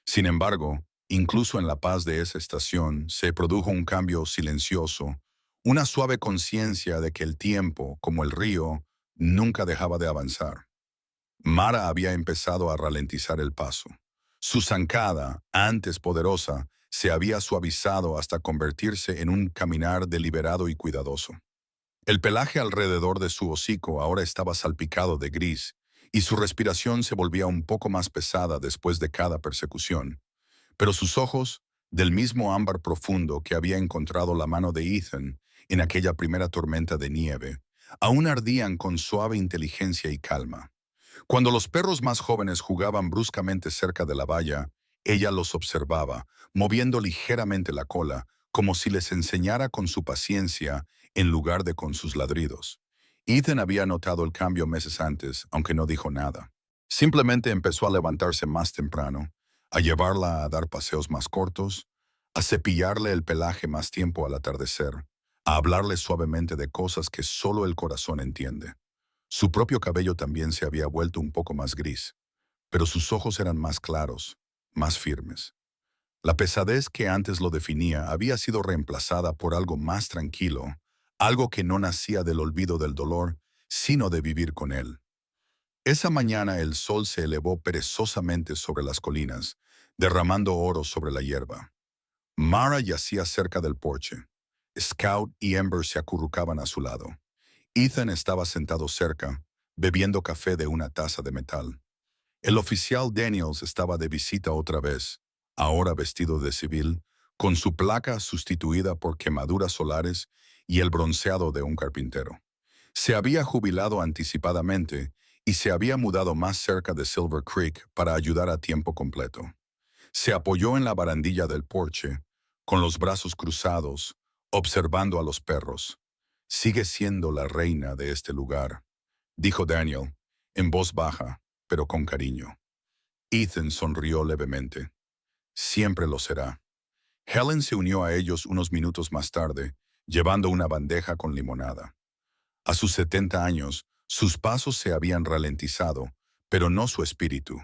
Sin embargo, incluso en la paz de esa estación se produjo un cambio silencioso, una suave conciencia de que el tiempo, como el río, nunca dejaba de avanzar. Mara había empezado a ralentizar el paso. Su zancada, antes poderosa, se había suavizado hasta convertirse en un caminar deliberado y cuidadoso. El pelaje alrededor de su hocico ahora estaba salpicado de gris, y su respiración se volvía un poco más pesada después de cada persecución. Pero sus ojos, del mismo ámbar profundo que había encontrado la mano de Ethan en aquella primera tormenta de nieve, aún ardían con suave inteligencia y calma. Cuando los perros más jóvenes jugaban bruscamente cerca de la valla, ella los observaba, moviendo ligeramente la cola, como si les enseñara con su paciencia en lugar de con sus ladridos. Ethan había notado el cambio meses antes, aunque no dijo nada. Simplemente empezó a levantarse más temprano, a llevarla a dar paseos más cortos, a cepillarle el pelaje más tiempo al atardecer, a hablarle suavemente de cosas que solo el corazón entiende. Su propio cabello también se había vuelto un poco más gris, pero sus ojos eran más claros, más firmes. La pesadez que antes lo definía había sido reemplazada por algo más tranquilo, algo que no nacía del olvido del dolor, sino de vivir con él. Esa mañana el sol se elevó perezosamente sobre las colinas, derramando oro sobre la hierba. Mara yacía cerca del porche. Scout y Ember se acurrucaban a su lado. Ethan estaba sentado cerca, bebiendo café de una taza de metal. El oficial Daniels estaba de visita otra vez, ahora vestido de civil, con su placa sustituida por quemaduras solares y el bronceado de un carpintero. Se había jubilado anticipadamente y se había mudado más cerca de Silver Creek para ayudar a tiempo completo. Se apoyó en la barandilla del porche, con los brazos cruzados, observando a los perros. «Sigue siendo la reina de este lugar», dijo Daniel, en voz baja, pero con cariño. Ethan sonrió levemente. «Siempre lo será». Helen se unió a ellos unos minutos más tarde, llevando una bandeja con limonada. A sus 70 años, sus pasos se habían ralentizado, pero no su espíritu.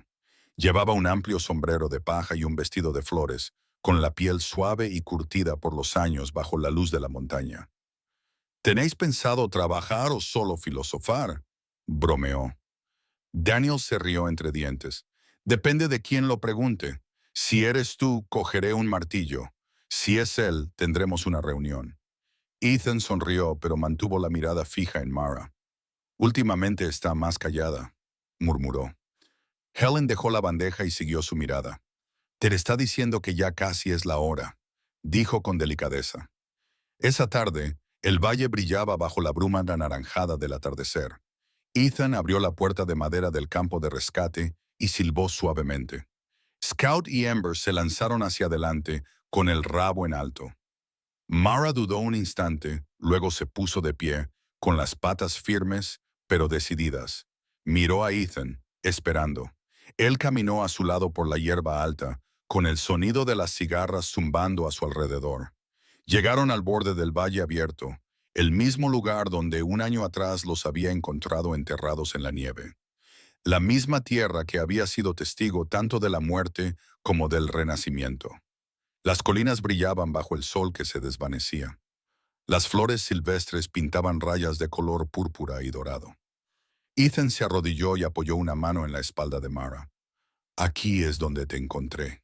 Llevaba un amplio sombrero de paja y un vestido de flores, con la piel suave y curtida por los años bajo la luz de la montaña. «¿Tenéis pensado trabajar o solo filosofar?», bromeó. Daniel se rió entre dientes. «Depende de quién lo pregunte. Si eres tú, cogeré un martillo. Si es él, tendremos una reunión». Ethan sonrió, pero mantuvo la mirada fija en Mara. «Últimamente está más callada», murmuró. Helen dejó la bandeja y siguió su mirada. «Te está diciendo que ya casi es la hora», dijo con delicadeza. Esa tarde, el valle brillaba bajo la bruma anaranjada del atardecer. Ethan abrió la puerta de madera del campo de rescate y silbó suavemente. Scout y Ember se lanzaron hacia adelante, con el rabo en alto. Mara dudó un instante, luego se puso de pie, con las patas firmes, pero decididas. Miró a Ethan, esperando. Él caminó a su lado por la hierba alta, con el sonido de las cigarras zumbando a su alrededor. Llegaron al borde del valle abierto, el mismo lugar donde un año atrás los había encontrado enterrados en la nieve. La misma tierra que había sido testigo tanto de la muerte como del renacimiento. Las colinas brillaban bajo el sol que se desvanecía. Las flores silvestres pintaban rayas de color púrpura y dorado. Ethan se arrodilló y apoyó una mano en la espalda de Mara. «Aquí es donde te encontré»,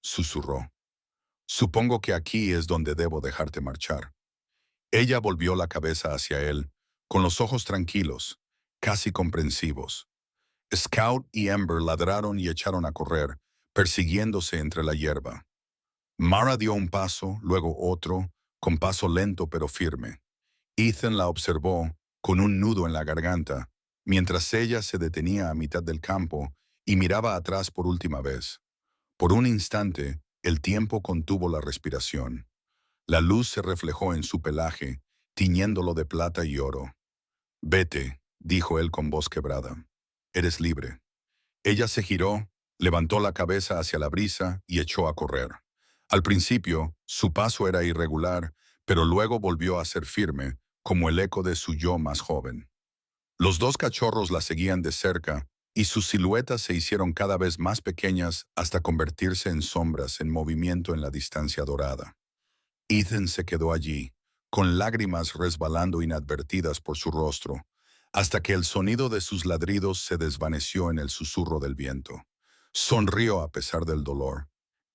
susurró. «Supongo que aquí es donde debo dejarte marchar». Ella volvió la cabeza hacia él, con los ojos tranquilos, casi comprensivos. Scout y Ember ladraron y echaron a correr, persiguiéndose entre la hierba. Mara dio un paso, luego otro, con paso lento pero firme. Ethan la observó, con un nudo en la garganta, mientras ella se detenía a mitad del campo y miraba atrás por última vez. Por un instante, el tiempo contuvo la respiración. La luz se reflejó en su pelaje, tiñéndolo de plata y oro. «Vete», dijo él con voz quebrada. «Eres libre». Ella se giró, levantó la cabeza hacia la brisa y echó a correr. Al principio, su paso era irregular, pero luego volvió a ser firme, como el eco de su yo más joven. Los dos cachorros la seguían de cerca, y sus siluetas se hicieron cada vez más pequeñas hasta convertirse en sombras en movimiento en la distancia dorada. Ethan se quedó allí, con lágrimas resbalando inadvertidas por su rostro, hasta que el sonido de sus ladridos se desvaneció en el susurro del viento. Sonrió a pesar del dolor.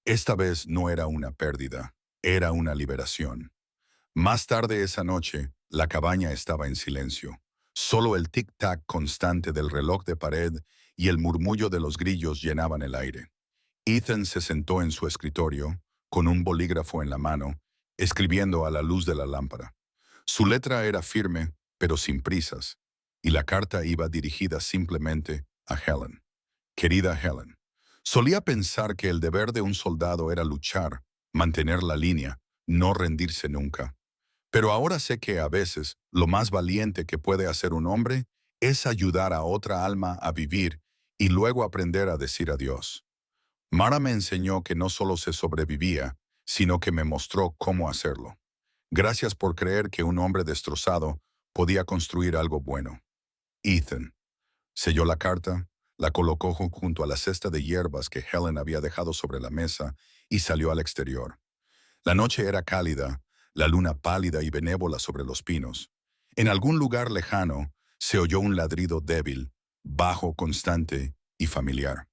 Esta vez no era una pérdida, era una liberación. Más tarde esa noche, la cabaña estaba en silencio. Solo el tic-tac constante del reloj de pared y el murmullo de los grillos llenaban el aire. Ethan se sentó en su escritorio, con un bolígrafo en la mano, escribiendo a la luz de la lámpara. Su letra era firme, pero sin prisas, y la carta iba dirigida simplemente a Helen. «Querida Helen, solía pensar que el deber de un soldado era luchar, mantener la línea, no rendirse nunca. Pero ahora sé que a veces lo más valiente que puede hacer un hombre es ayudar a otra alma a vivir y luego aprender a decir adiós. Mara me enseñó que no solo se sobrevivía, sino que me mostró cómo hacerlo. Gracias por creer que un hombre destrozado podía construir algo bueno. Ethan». Selló la carta, la colocó junto a la cesta de hierbas que Helen había dejado sobre la mesa y salió al exterior. La noche era cálida, la luna pálida y benévola sobre los pinos. En algún lugar lejano se oyó un ladrido débil, bajo, constante y familiar.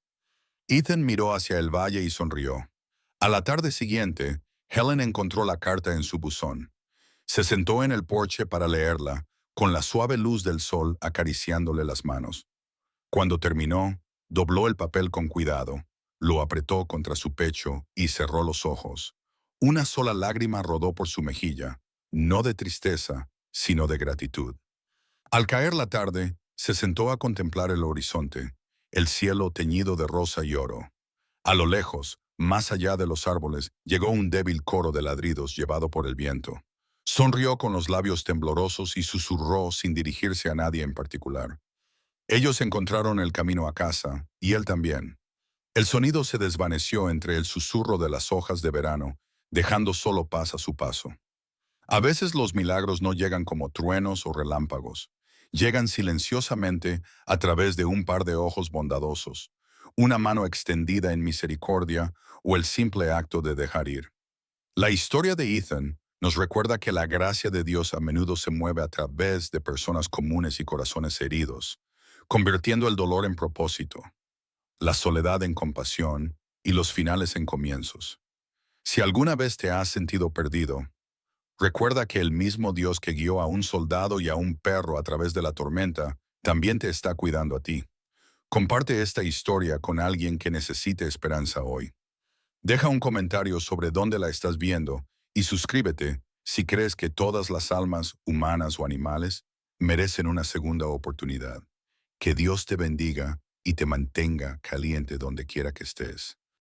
Ethan miró hacia el valle y sonrió. A la tarde siguiente, Helen encontró la carta en su buzón. Se sentó en el porche para leerla, con la suave luz del sol acariciándole las manos. Cuando terminó, dobló el papel con cuidado, lo apretó contra su pecho y cerró los ojos. Una sola lágrima rodó por su mejilla, no de tristeza, sino de gratitud. Al caer la tarde, Se sentó a contemplar el horizonte, el cielo teñido de rosa y oro. A lo lejos, más allá de los árboles, llegó un débil coro de ladridos llevado por el viento. Sonrió con los labios temblorosos y susurró sin dirigirse a nadie en particular. Ellos encontraron el camino a casa, y él también. El sonido se desvaneció entre el susurro de las hojas de verano, dejando solo paz a su paso. A veces los milagros no llegan como truenos o relámpagos. Llegan silenciosamente a través de un par de ojos bondadosos, una mano extendida en misericordia o el simple acto de dejar ir. La historia de Ethan nos recuerda que la gracia de Dios a menudo se mueve a través de personas comunes y corazones heridos, convirtiendo el dolor en propósito, la soledad en compasión y los finales en comienzos. Si alguna vez te has sentido perdido, recuerda que el mismo Dios que guió a un soldado y a un perro a través de la tormenta, también te está cuidando a ti. Comparte esta historia con alguien que necesite esperanza hoy. Deja un comentario sobre dónde la estás viendo y suscríbete si crees que todas las almas, humanas o animales, merecen una segunda oportunidad. Que Dios te bendiga y te mantenga caliente donde quiera que estés.